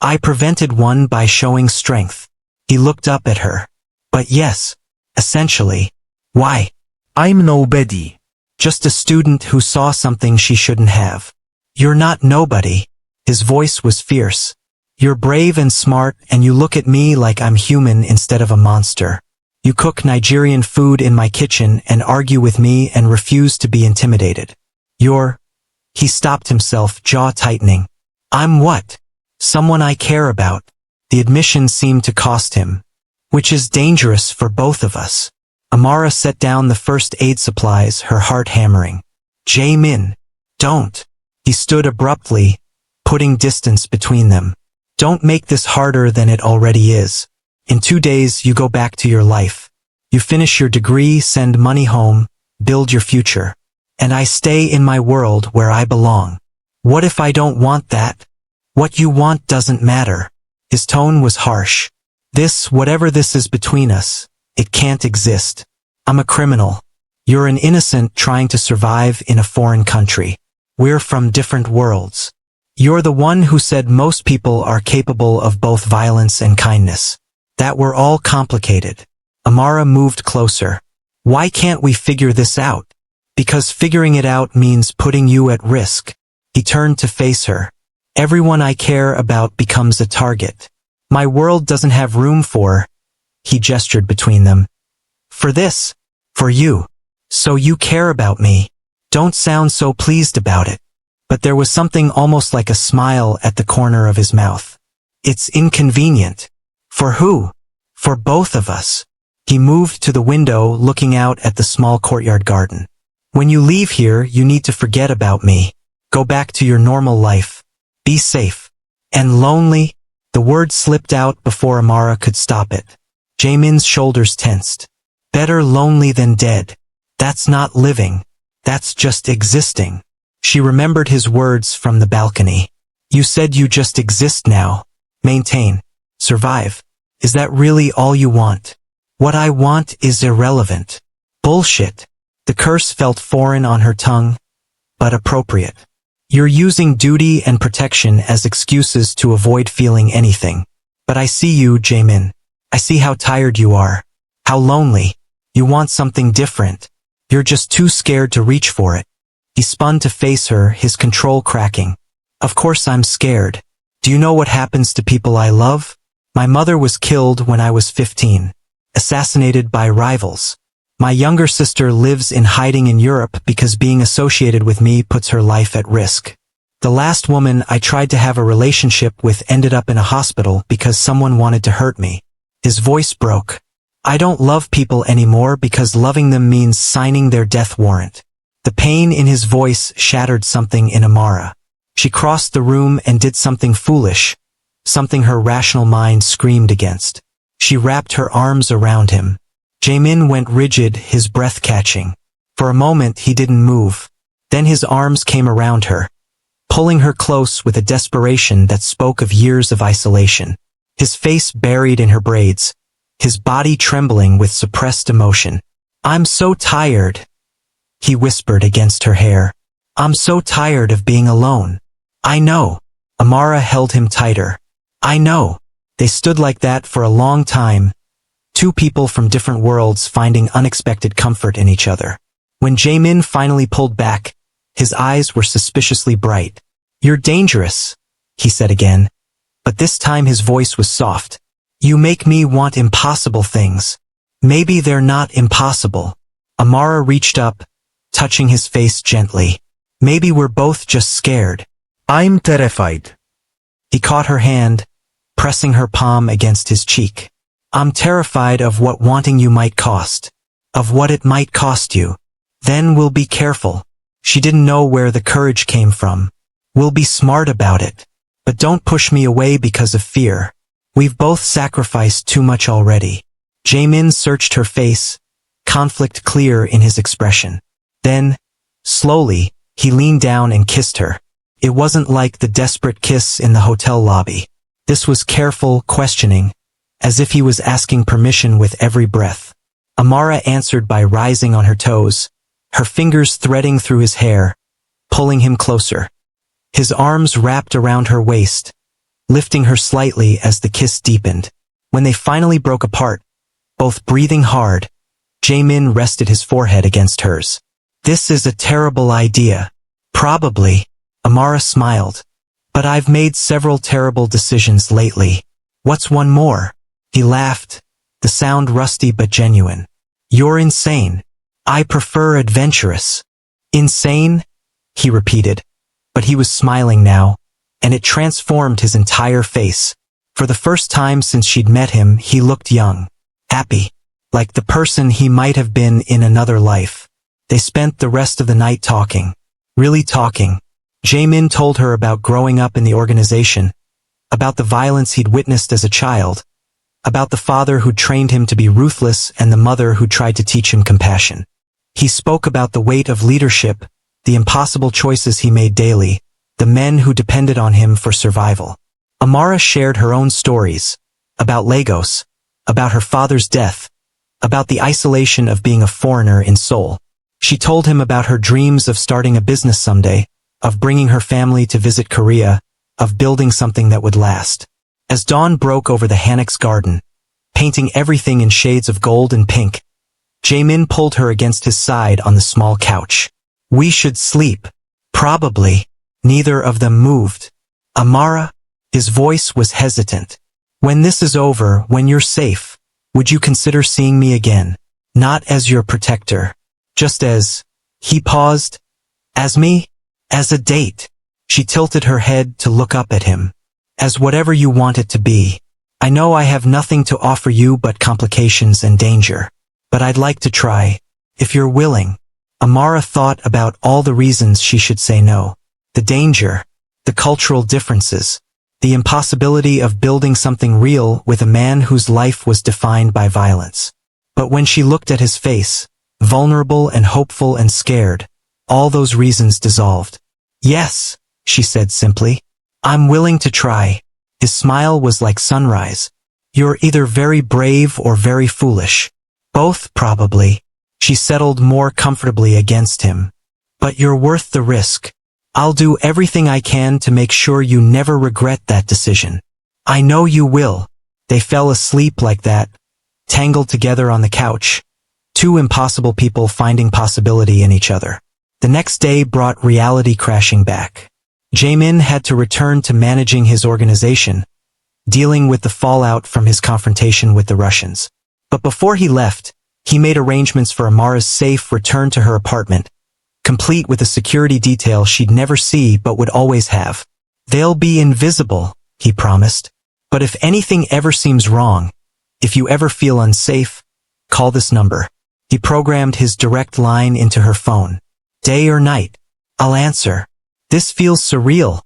I prevented one by showing strength. He looked up at her. But yes, essentially. Why? I'm nobody. Just a student who saw something she shouldn't have. You're not nobody. His voice was fierce. You're brave and smart, and you look at me like I'm human instead of a monster. You cook Nigerian food in my kitchen and argue with me and refuse to be intimidated. He stopped himself, jaw tightening. I'm what? Someone I care about. The admission seemed to cost him. Which is dangerous for both of us. Amara set down the first aid supplies, her heart hammering. Jae-Min, don't. He stood abruptly, putting distance between them. Don't make this harder than it already is. In 2 days, you go back to your life. You finish your degree, send money home, build your future. And I stay in my world where I belong. What if I don't want that? What you want doesn't matter. His tone was harsh. Whatever this is between us, it can't exist. I'm a criminal. You're an innocent trying to survive in a foreign country. We're from different worlds. You're the one who said most people are capable of both violence and kindness. That we're all complicated. Amara moved closer. Why can't we figure this out? Because figuring it out means putting you at risk. He turned to face her. Everyone I care about becomes a target. My world doesn't have room for, he gestured between them. For this, for you. So you care about me. Don't sound so pleased about it. But there was something almost like a smile at the corner of his mouth. It's inconvenient. For who? For both of us. He moved to the window, looking out at the small courtyard garden. When you leave here, you need to forget about me. Go back to your normal life. Be safe. And lonely? The word slipped out before Amara could stop it. Jae-Min's shoulders tensed. Better lonely than dead. That's not living. That's just existing. She remembered his words from the balcony. You said you just exist now. Maintain. Survive. Is that really all you want? What I want is irrelevant. Bullshit. The curse felt foreign on her tongue, but appropriate. You're using duty and protection as excuses to avoid feeling anything. But I see you, Jae-Min. I see how tired you are. How lonely. You want something different. You're just too scared to reach for it. He spun to face her, his control cracking. Of course I'm scared. Do you know what happens to people I love? My mother was killed when I was 15. Assassinated by rivals. My younger sister lives in hiding in Europe because being associated with me puts her life at risk. The last woman I tried to have a relationship with ended up in a hospital because someone wanted to hurt me. His voice broke. I don't love people anymore because loving them means signing their death warrant. The pain in his voice shattered something in Amara. She crossed the room and did something foolish, something her rational mind screamed against. She wrapped her arms around him. Jae-Min went rigid, his breath catching. For a moment he didn't move. Then his arms came around her, pulling her close with a desperation that spoke of years of isolation. His face buried in her braids, his body trembling with suppressed emotion. I'm so tired, he whispered against her hair. I'm so tired of being alone. I know. Amara held him tighter. I know. They stood like that for a long time, two people from different worlds finding unexpected comfort in each other. When Jae-Min finally pulled back, his eyes were suspiciously bright. You're dangerous, he said again, but this time his voice was soft. You make me want impossible things. Maybe they're not impossible. Amara reached up, touching his face gently. Maybe we're both just scared. I'm terrified. He caught her hand, pressing her palm against his cheek. I'm terrified of what wanting you might cost. Of what it might cost you. Then we'll be careful. She didn't know where the courage came from. We'll be smart about it. But don't push me away because of fear. We've both sacrificed too much already. Jae-Min searched her face, conflict clear in his expression. Then, slowly, he leaned down and kissed her. It wasn't like the desperate kiss in the hotel lobby. This was careful, questioning, as if he was asking permission with every breath. Amara answered by rising on her toes, her fingers threading through his hair, pulling him closer. His arms wrapped around her waist, lifting her slightly as the kiss deepened. When they finally broke apart, both breathing hard, Jae-Min rested his forehead against hers. This is a terrible idea. Probably, Amara smiled. But I've made several terrible decisions lately. What's one more? He laughed, the sound rusty but genuine. You're insane. I prefer adventurous. Insane? He repeated. But he was smiling now, and it transformed his entire face. For the first time since she'd met him, he looked young, happy, like the person he might have been in another life. They spent the rest of the night talking. Really talking. Jae-Min told her about growing up in the organization, about the violence he'd witnessed as a child, about the father who trained him to be ruthless and the mother who tried to teach him compassion. He spoke about the weight of leadership, the impossible choices he made daily, the men who depended on him for survival. Amara shared her own stories, about Lagos, about her father's death, about the isolation of being a foreigner in Seoul. She told him about her dreams of starting a business someday, of bringing her family to visit Korea, of building something that would last. As dawn broke over the Hanek's garden, painting everything in shades of gold and pink, Jae-Min pulled her against his side on the small couch. We should sleep. Probably. Neither of them moved. Amara? His voice was hesitant. When this is over, when you're safe, would you consider seeing me again? Not as your protector. Just as... He paused. As me? As a date. She tilted her head to look up at him. As whatever you want it to be. I know I have nothing to offer you but complications and danger. But I'd like to try. If you're willing. Amara thought about all the reasons she should say no. The danger. The cultural differences. The impossibility of building something real with a man whose life was defined by violence. But when she looked at his face, vulnerable and hopeful and scared, all those reasons dissolved. Yes, she said simply. I'm willing to try. His smile was like sunrise. You're either very brave or very foolish. Both, probably. She settled more comfortably against him. But you're worth the risk. I'll do everything I can to make sure you never regret that decision. I know you will. They fell asleep like that, tangled together on the couch. Two impossible people finding possibility in each other. The next day brought reality crashing back. Jae-Min had to return to managing his organization, dealing with the fallout from his confrontation with the Russians. But before he left, he made arrangements for Amara's safe return to her apartment, complete with a security detail she'd never see but would always have. They'll be invisible, he promised. But if anything ever seems wrong, if you ever feel unsafe, call this number. He programmed his direct line into her phone. Day or night, I'll answer. This feels surreal,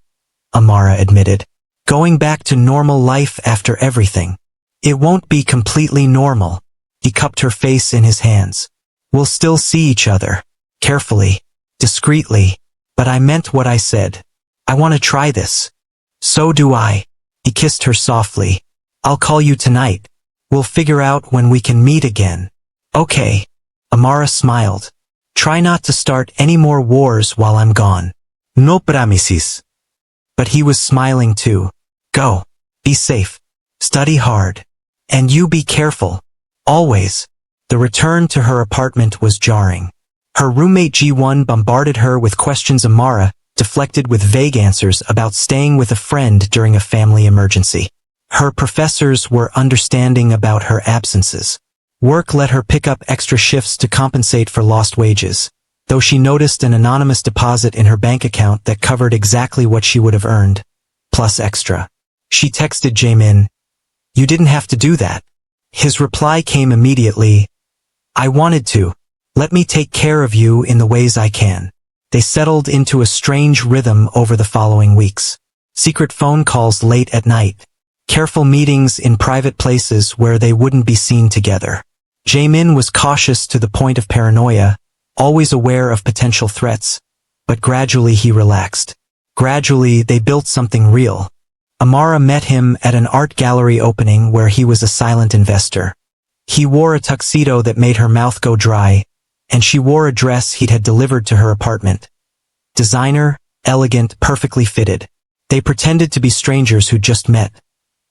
Amara admitted. Going back to normal life after everything. It won't be completely normal. He cupped her face in his hands. We'll still see each other. Carefully. Discreetly. But I meant what I said. I want to try this. So do I. He kissed her softly. I'll call you tonight. We'll figure out when we can meet again. Okay. Amara smiled. Try not to start any more wars while I'm gone. No promises. But he was smiling too. Go. Be safe. Study hard. And you be careful. Always. The return to her apartment was jarring. Her roommate Ji-won bombarded her with questions. Amara deflected with vague answers about staying with a friend during a family emergency. Her professors were understanding about her absences. Work let her pick up extra shifts to compensate for lost wages, though she noticed an anonymous deposit in her bank account that covered exactly what she would have earned, plus extra. She texted Jae-Min, "You didn't have to do that." His reply came immediately, "I wanted to. Let me take care of you in the ways I can." They settled into a strange rhythm over the following weeks. Secret phone calls late at night. Careful meetings in private places where they wouldn't be seen together. Jae-Min was cautious to the point of paranoia, always aware of potential threats, but gradually he relaxed. Gradually they built something real. Amara met him at an art gallery opening where he was a silent investor. He wore a tuxedo that made her mouth go dry, and she wore a dress he'd had delivered to her apartment. Designer, elegant, perfectly fitted. They pretended to be strangers who'd just met.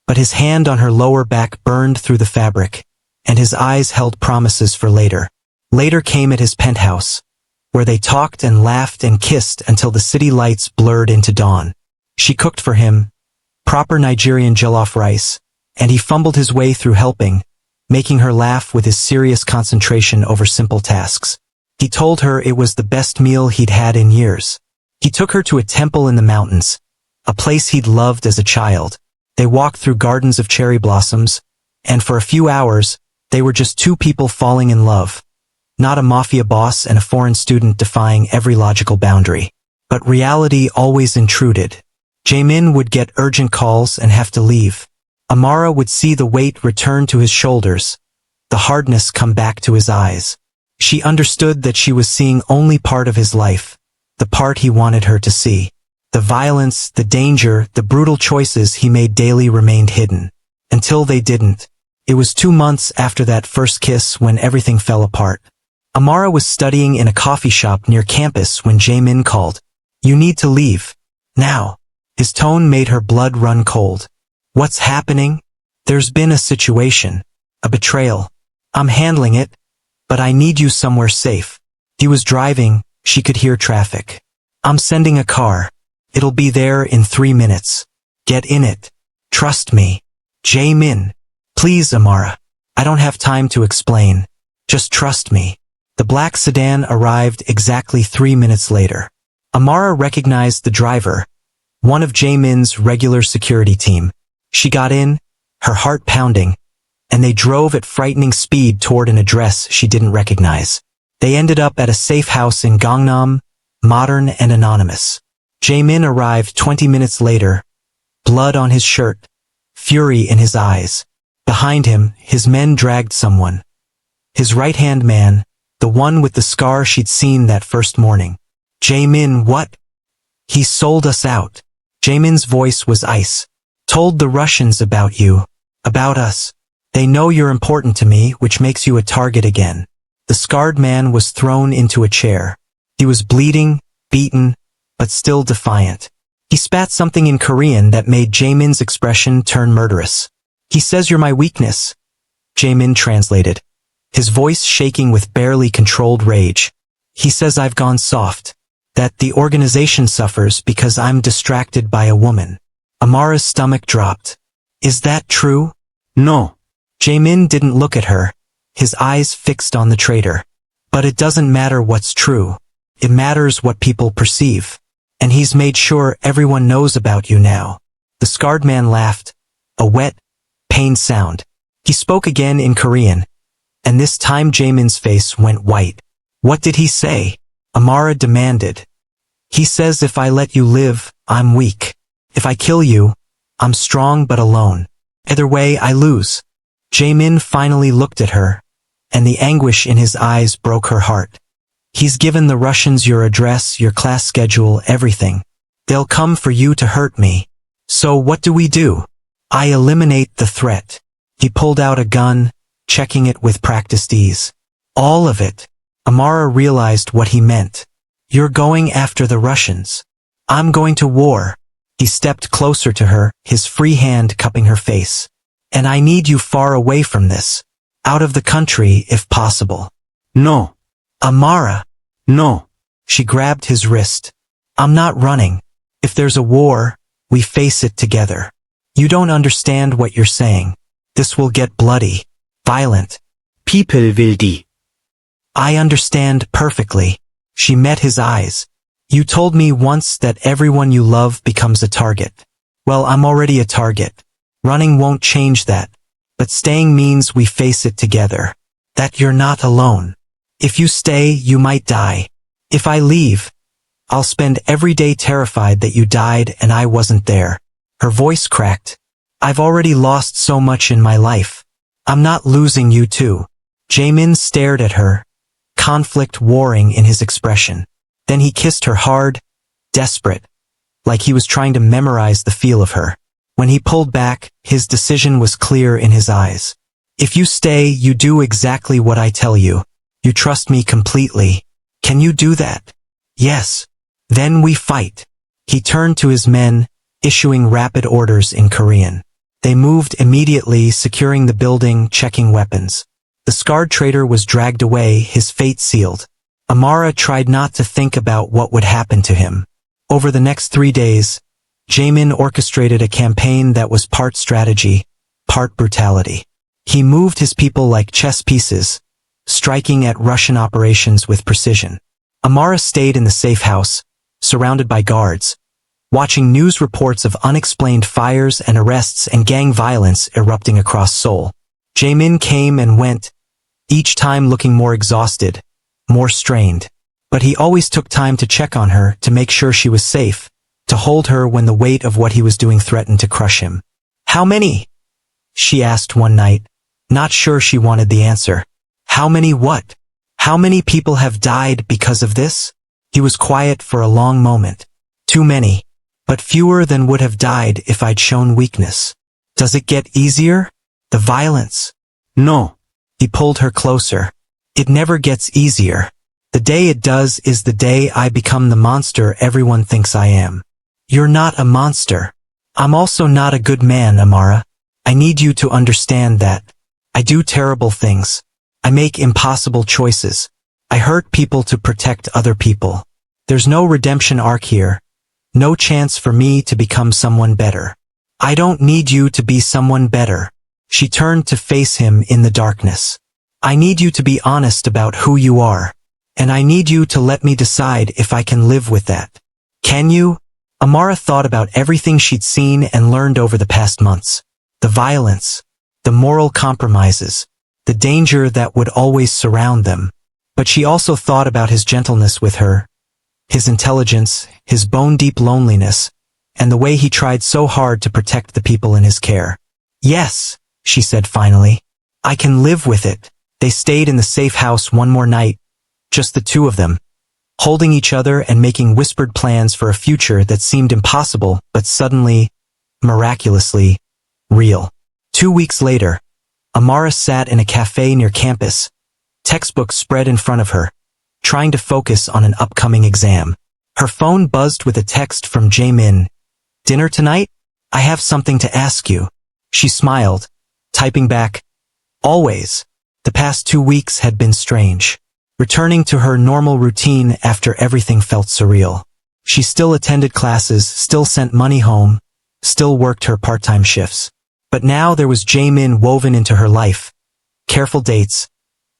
but his hand on her lower back burned through the fabric, and his eyes held promises for later. Later came at his penthouse, where they talked and laughed and kissed until the city lights blurred into dawn. She cooked for him, proper Nigerian jollof rice, and he fumbled his way through helping, making her laugh with his serious concentration over simple tasks. He told her it was the best meal he'd had in years. He took her to a temple in the mountains, a place he'd loved as a child. They walked through gardens of cherry blossoms, and for a few hours, they were just two people falling in love. Not a mafia boss and a foreign student defying every logical boundary. But reality always intruded. Jae-Min would get urgent calls and have to leave. Amara would see the weight return to his shoulders, the hardness come back to his eyes. She understood that she was seeing only part of his life, the part he wanted her to see. The violence, the danger, the brutal choices he made daily remained hidden. Until they didn't. It was 2 months after that first kiss when everything fell apart. Amara was studying in a coffee shop near campus when Jae-Min called. "You need to leave. Now." His tone made her blood run cold. "What's happening?" "There's been a situation. A betrayal. I'm handling it, but I need you somewhere safe." He was driving, she could hear traffic. "I'm sending a car. It'll be there in 3 minutes. Get in it. Trust me." "Jae-Min. Please, Amara. I don't have time to explain. Just trust me." The black sedan arrived exactly 3 minutes later. Amara recognized the driver, one of Jae-Min's regular security team. She got in, her heart pounding, and they drove at frightening speed toward an address she didn't recognize. They ended up at a safe house in Gangnam, modern and anonymous. Jae-Min arrived 20 minutes later, blood on his shirt, fury in his eyes. Behind him, his men dragged someone. His right-hand man, the one with the scar she'd seen that first morning. "Jae-Min, what?" "He sold us out." Jae-Min's voice was ice. "Told the Russians about you. About us. They know you're important to me, which makes you a target again." The scarred man was thrown into a chair. He was bleeding, beaten, but still defiant. He spat something in Korean that made Jae-Min's expression turn murderous. "He says you're my weakness." Jae-Min translated, his voice shaking with barely controlled rage. "He says I've gone soft. That the organization suffers because I'm distracted by a woman." Amara's stomach dropped. "Is that true?" No. Jae-Min didn't look at her, his eyes fixed on the traitor. "But it doesn't matter what's true. It matters what people perceive. And he's made sure everyone knows about you now." The scarred man laughed, a wet, pained sound. He spoke again in Korean, and this time Jae-Min's face went white. "What did he say?" Amara demanded. "He says if I let you live, I'm weak. If I kill you, I'm strong but alone. Either way, I lose." Jae-Min finally looked at her, and the anguish in his eyes broke her heart. "He's given the Russians your address, your class schedule, everything. They'll come for you to hurt me. So what do we do?" "I eliminate the threat." He pulled out a gun, checking it with practiced ease. "All of it." Amara realized what he meant. "You're going after the Russians. I'm going to war." He stepped closer to her, his free hand cupping her face. "And I need you far away from this. Out of the country, if possible." No. "Amara." No. She grabbed his wrist. "I'm not running. If there's a war, we face it together. You don't understand what you're saying. This will get bloody, violent." People will die. "I understand perfectly." She met his eyes. "You told me once that everyone you love becomes a target. Well, I'm already a target. Running won't change that. But staying means we face it together. That you're not alone. If you stay, you might die. If I leave, I'll spend every day terrified that you died and I wasn't there." Her voice cracked. "I've already lost so much in my life. I'm not losing you too." Jae-Min stared at her, conflict warring in his expression. Then he kissed her hard, desperate, like he was trying to memorize the feel of her. When he pulled back, his decision was clear in his eyes. "If you stay, you do exactly what I tell you. You trust me completely. Can you do that?" "Yes." "Then we fight." He turned to his men, issuing rapid orders in Korean. They moved immediately, securing the building, checking weapons. The scarred traitor was dragged away, his fate sealed. Amara tried not to think about what would happen to him. Over the next 3 days, Jae-Min orchestrated a campaign that was part strategy, part brutality. He moved his people like chess pieces, striking at Russian operations with precision. Amara stayed in the safe house, surrounded by guards, watching news reports of unexplained fires and arrests and gang violence erupting across Seoul. Jae-Min came and went, each time looking more exhausted, more strained. But he always took time to check on her, to make sure she was safe, to hold her when the weight of what he was doing threatened to crush him. "How many?" she asked one night, not sure she wanted the answer. "How many what? How many people have died because of this?" He was quiet for a long moment. "Too many. But fewer than would have died if I'd shown weakness." "Does it get easier? The violence?" No. He pulled her closer. "It never gets easier. The day it does is the day I become the monster everyone thinks I am." "You're not a monster. I'm also not a good man, Amara. I need you to understand that. I do terrible things. I make impossible choices. I hurt people to protect other people. There's no redemption arc here. No chance for me to become someone better. I don't need you to be someone better." She turned to face him in the darkness. "I need you to be honest about who you are. And I need you to let me decide if I can live with that. Can you?" Amara thought about everything she'd seen and learned over the past months. The violence, the moral compromises, the danger that would always surround them. But she also thought about his gentleness with her, his intelligence, his bone-deep loneliness, and the way he tried so hard to protect the people in his care. "Yes," she said finally. "I can live with it." They stayed in the safe house one more night, just the two of them, holding each other and making whispered plans for a future that seemed impossible, but suddenly, miraculously, real. 2 weeks later, Amara sat in a cafe near campus, textbooks spread in front of her, trying to focus on an upcoming exam. Her phone buzzed with a text from Jae-Min. "Dinner tonight? I have something to ask you." She smiled, typing back, "Always." The past 2 weeks had been strange. Returning to her normal routine after everything felt surreal. She still attended classes, still sent money home, still worked her part-time shifts. But now there was Jae-Min woven into her life. Careful dates,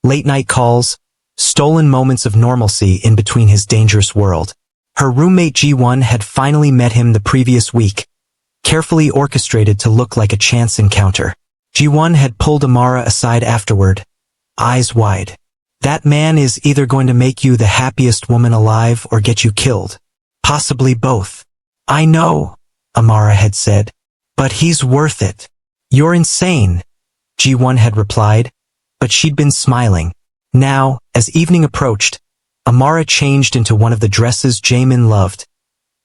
late-night calls, stolen moments of normalcy in between his dangerous world. Her roommate Ji-won had finally met him the previous week, carefully orchestrated to look like a chance encounter. Ji-won had pulled Amara aside afterward, eyes wide. "That man is either going to make you the happiest woman alive or get you killed. Possibly both." "I know," Amara had said, "but he's worth it." "You're insane," Ji-won had replied, but she'd been smiling. Now, as evening approached, Amara changed into one of the dresses Jae-Min loved.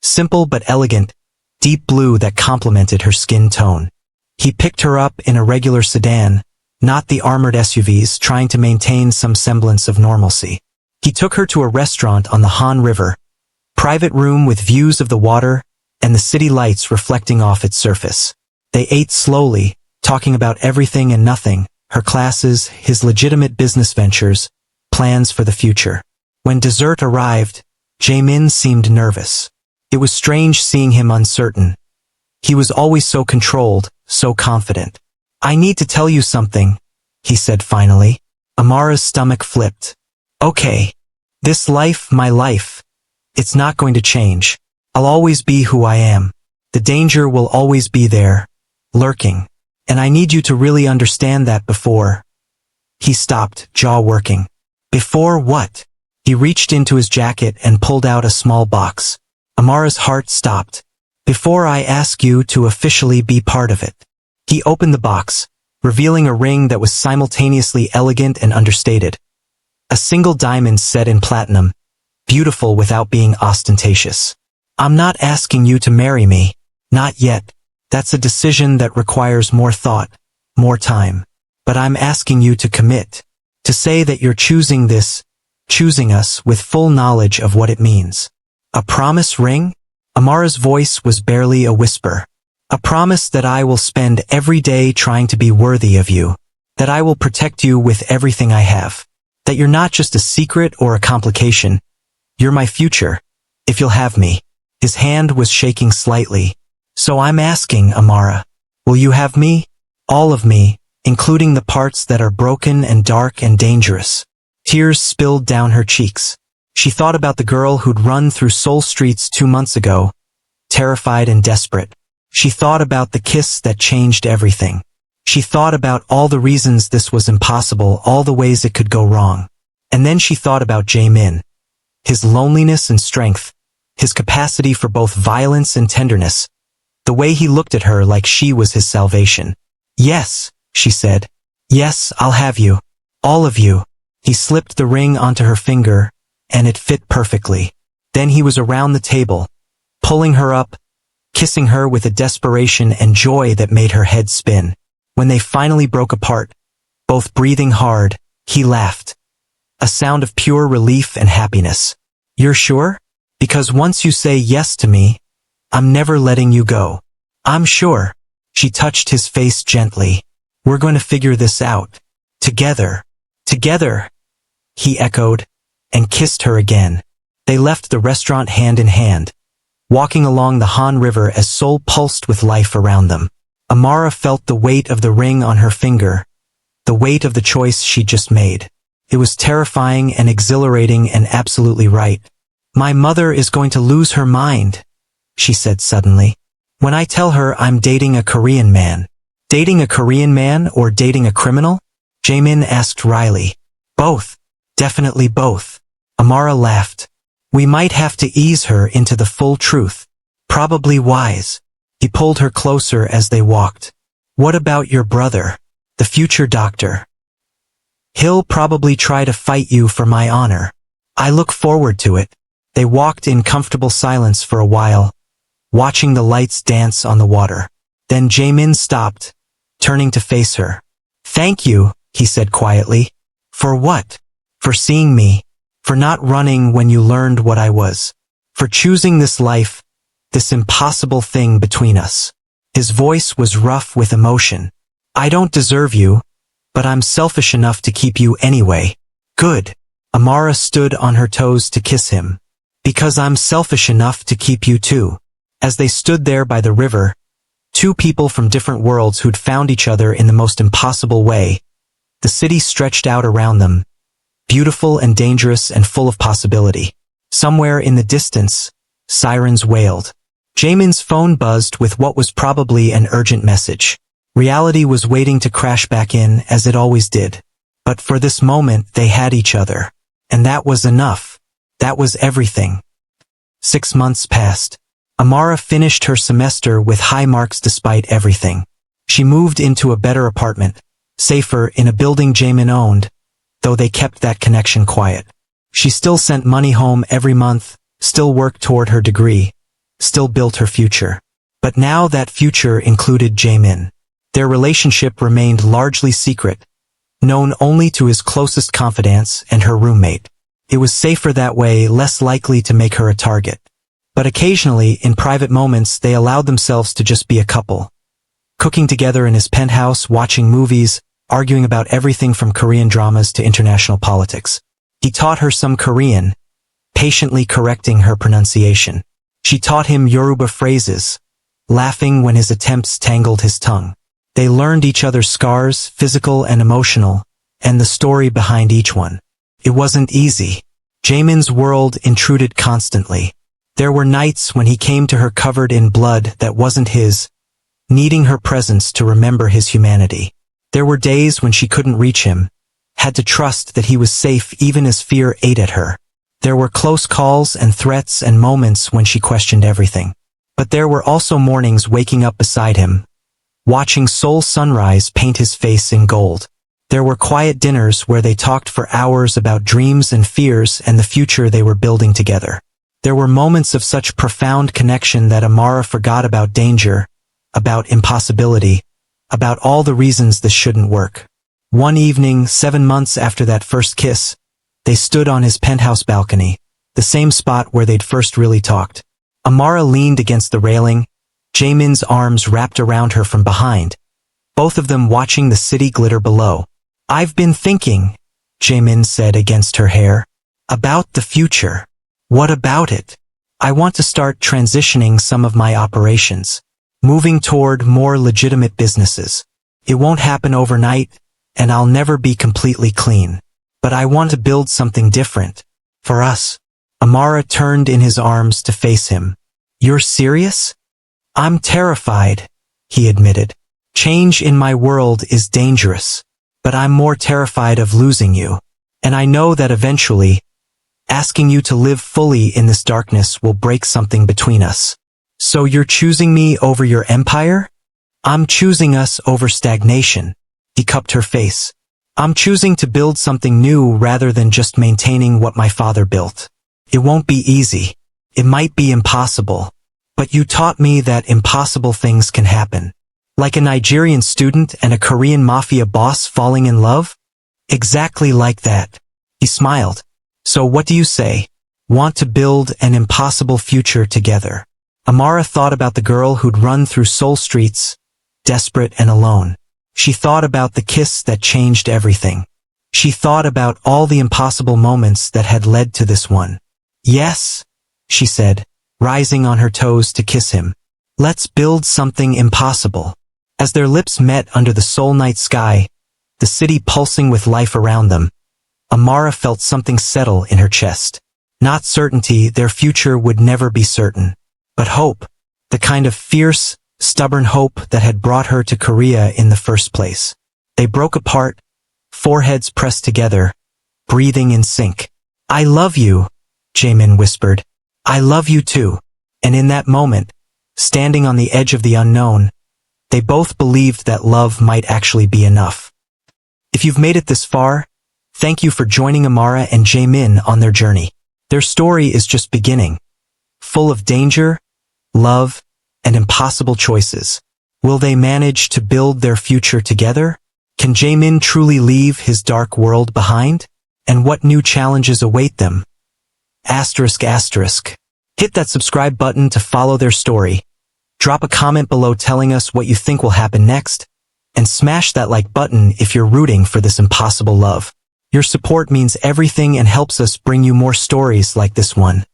Simple but elegant, deep blue that complemented her skin tone. He picked her up in a regular sedan, not the armored SUVs, trying to maintain some semblance of normalcy. He took her to a restaurant on the Han River, private room with views of the water and the city lights reflecting off its surface. They ate slowly, talking about everything and nothing, her classes, his legitimate business ventures, plans for the future. When dessert arrived, Jae-Min seemed nervous. It was strange seeing him uncertain. He was always so controlled, so confident. "I need to tell you something," he said finally. Amara's stomach flipped. "Okay. This life, my life. It's not going to change. I'll always be who I am. The danger will always be there, lurking. And I need you to really understand that before." He stopped, jaw working. "Before what?" He reached into his jacket and pulled out a small box. Amara's heart stopped. "Before I ask you to officially be part of it." He opened the box, revealing a ring that was simultaneously elegant and understated. A single diamond set in platinum, beautiful without being ostentatious. "I'm not asking you to marry me. Not yet. That's a decision that requires more thought, more time. But I'm asking you to commit. To say that you're choosing this, choosing us with full knowledge of what it means." "A promise ring?" Amara's voice was barely a whisper. A promise that I will spend every day trying to be worthy of you. That I will protect you with everything I have. That you're not just a secret or a complication. You're my future. If you'll have me. His hand was shaking slightly. So I'm asking, Amara. Will you have me? All of me, including the parts that are broken and dark and dangerous. Tears spilled down her cheeks. She thought about the girl who'd run through Seoul streets 2 months ago, terrified and desperate. She thought about the kiss that changed everything. She thought about all the reasons this was impossible, all the ways it could go wrong. And then she thought about Jae-Min. His loneliness and strength. His capacity for both violence and tenderness. The way he looked at her like she was his salvation. Yes, she said. Yes, I'll have you. All of you. He slipped the ring onto her finger, and it fit perfectly. Then he was around the table, pulling her up, kissing her with a desperation and joy that made her head spin. When they finally broke apart, both breathing hard, he laughed. A sound of pure relief and happiness. You're sure? Because once you say yes to me, I'm never letting you go. I'm sure. She touched his face gently. We're going to figure this out. Together. Together. He echoed, and kissed her again. They left the restaurant hand in hand, walking along the Han River as Seoul pulsed with life around them. Amara felt the weight of the ring on her finger, the weight of the choice she'd just made. It was terrifying and exhilarating and absolutely right. My mother is going to lose her mind, she said suddenly. When I tell her I'm dating a Korean man. Dating a Korean man or dating a criminal? Jae-Min asked wryly. Both. Definitely both. Amara laughed. We might have to ease her into the full truth. Probably wise. He pulled her closer as they walked. What about your brother? The future doctor. He'll probably try to fight you for my honor. I look forward to it. They walked in comfortable silence for a while, watching the lights dance on the water. Then Jae-Min stopped, turning to face her. Thank you, he said quietly. For what? For seeing me. For not running when you learned what I was. For choosing this life, this impossible thing between us. His voice was rough with emotion. I don't deserve you, but I'm selfish enough to keep you anyway. Good. Amara stood on her toes to kiss him. Because I'm selfish enough to keep you too. As they stood there by the river, two people from different worlds who'd found each other in the most impossible way. The city stretched out around them, beautiful and dangerous and full of possibility. Somewhere in the distance, sirens wailed. Jae-Min's phone buzzed with what was probably an urgent message. Reality was waiting to crash back in as it always did. But for this moment they had each other. And that was enough. That was everything. 6 months passed. Amara finished her semester with high marks despite everything. She moved into a better apartment, safer in a building Jae-Min owned, though they kept that connection quiet. She still sent money home every month, still worked toward her degree, still built her future. But now that future included Jae-Min. Their relationship remained largely secret, known only to his closest confidants and her roommate. It was safer that way, less likely to make her a target. But occasionally, in private moments, they allowed themselves to just be a couple. Cooking together in his penthouse, watching movies, arguing about everything from Korean dramas to international politics. He taught her some Korean, patiently correcting her pronunciation. She taught him Yoruba phrases, laughing when his attempts tangled his tongue. They learned each other's scars, physical and emotional, and the story behind each one. It wasn't easy. Jae-Min's world intruded constantly. There were nights when he came to her covered in blood that wasn't his, needing her presence to remember his humanity. There were days when she couldn't reach him, had to trust that he was safe even as fear ate at her. There were close calls and threats and moments when she questioned everything. But there were also mornings waking up beside him, watching Seoul sunrise paint his face in gold. There were quiet dinners where they talked for hours about dreams and fears and the future they were building together. There were moments of such profound connection that Amara forgot about danger, about impossibility, about all the reasons this shouldn't work. One evening, 7 months after that first kiss, they stood on his penthouse balcony, the same spot where they'd first really talked. Amara leaned against the railing, Jae-Min's arms wrapped around her from behind, both of them watching the city glitter below. I've been thinking, Jae-Min said against her hair, about the future. What about it? I want to start transitioning some of my operations, moving toward more legitimate businesses. It won't happen overnight, and I'll never be completely clean. But I want to build something different. For us. Amara turned in his arms to face him. You're serious? I'm terrified, he admitted. Change in my world is dangerous. But I'm more terrified of losing you. And I know that eventually, asking you to live fully in this darkness will break something between us. So you're choosing me over your empire? I'm choosing us over stagnation. He cupped her face. I'm choosing to build something new rather than just maintaining what my father built. It won't be easy. It might be impossible. But you taught me that impossible things can happen. Like a Nigerian student and a Korean mafia boss falling in love? Exactly like that. He smiled. So what do you say? Want to build an impossible future together? Amara thought about the girl who'd run through Seoul streets, desperate and alone. She thought about the kiss that changed everything. She thought about all the impossible moments that had led to this one. Yes, she said, rising on her toes to kiss him. Let's build something impossible. As their lips met under the Seoul night sky, the city pulsing with life around them, Amara felt something settle in her chest. Not certainty, their future would never be certain. But hope, the kind of fierce, stubborn hope that had brought her to Korea in the first place. They broke apart, foreheads pressed together, breathing in sync. I love you, Jae-Min whispered. I love you too. And in that moment, standing on the edge of the unknown, they both believed that love might actually be enough. If you've made it this far, thank you for joining Amara and Jae-Min on their journey. Their story is just beginning, full of danger, love, and impossible choices. Will they manage to build their future together? Can Jae-Min truly leave his dark world behind? And what new challenges await them? Asterisk asterisk. Hit that subscribe button to follow their story. Drop a comment below telling us what you think will happen next. And smash that like button if you're rooting for this impossible love. Your support means everything and helps us bring you more stories like this one.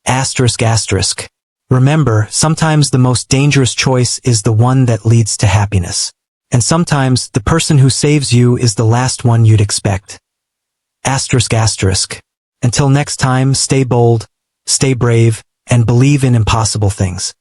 Asterisk asterisk. Remember, sometimes the most dangerous choice is the one that leads to happiness. And sometimes the person who saves you is the last one you'd expect. Asterisk asterisk. Until next time, stay bold, stay brave, and believe in impossible things.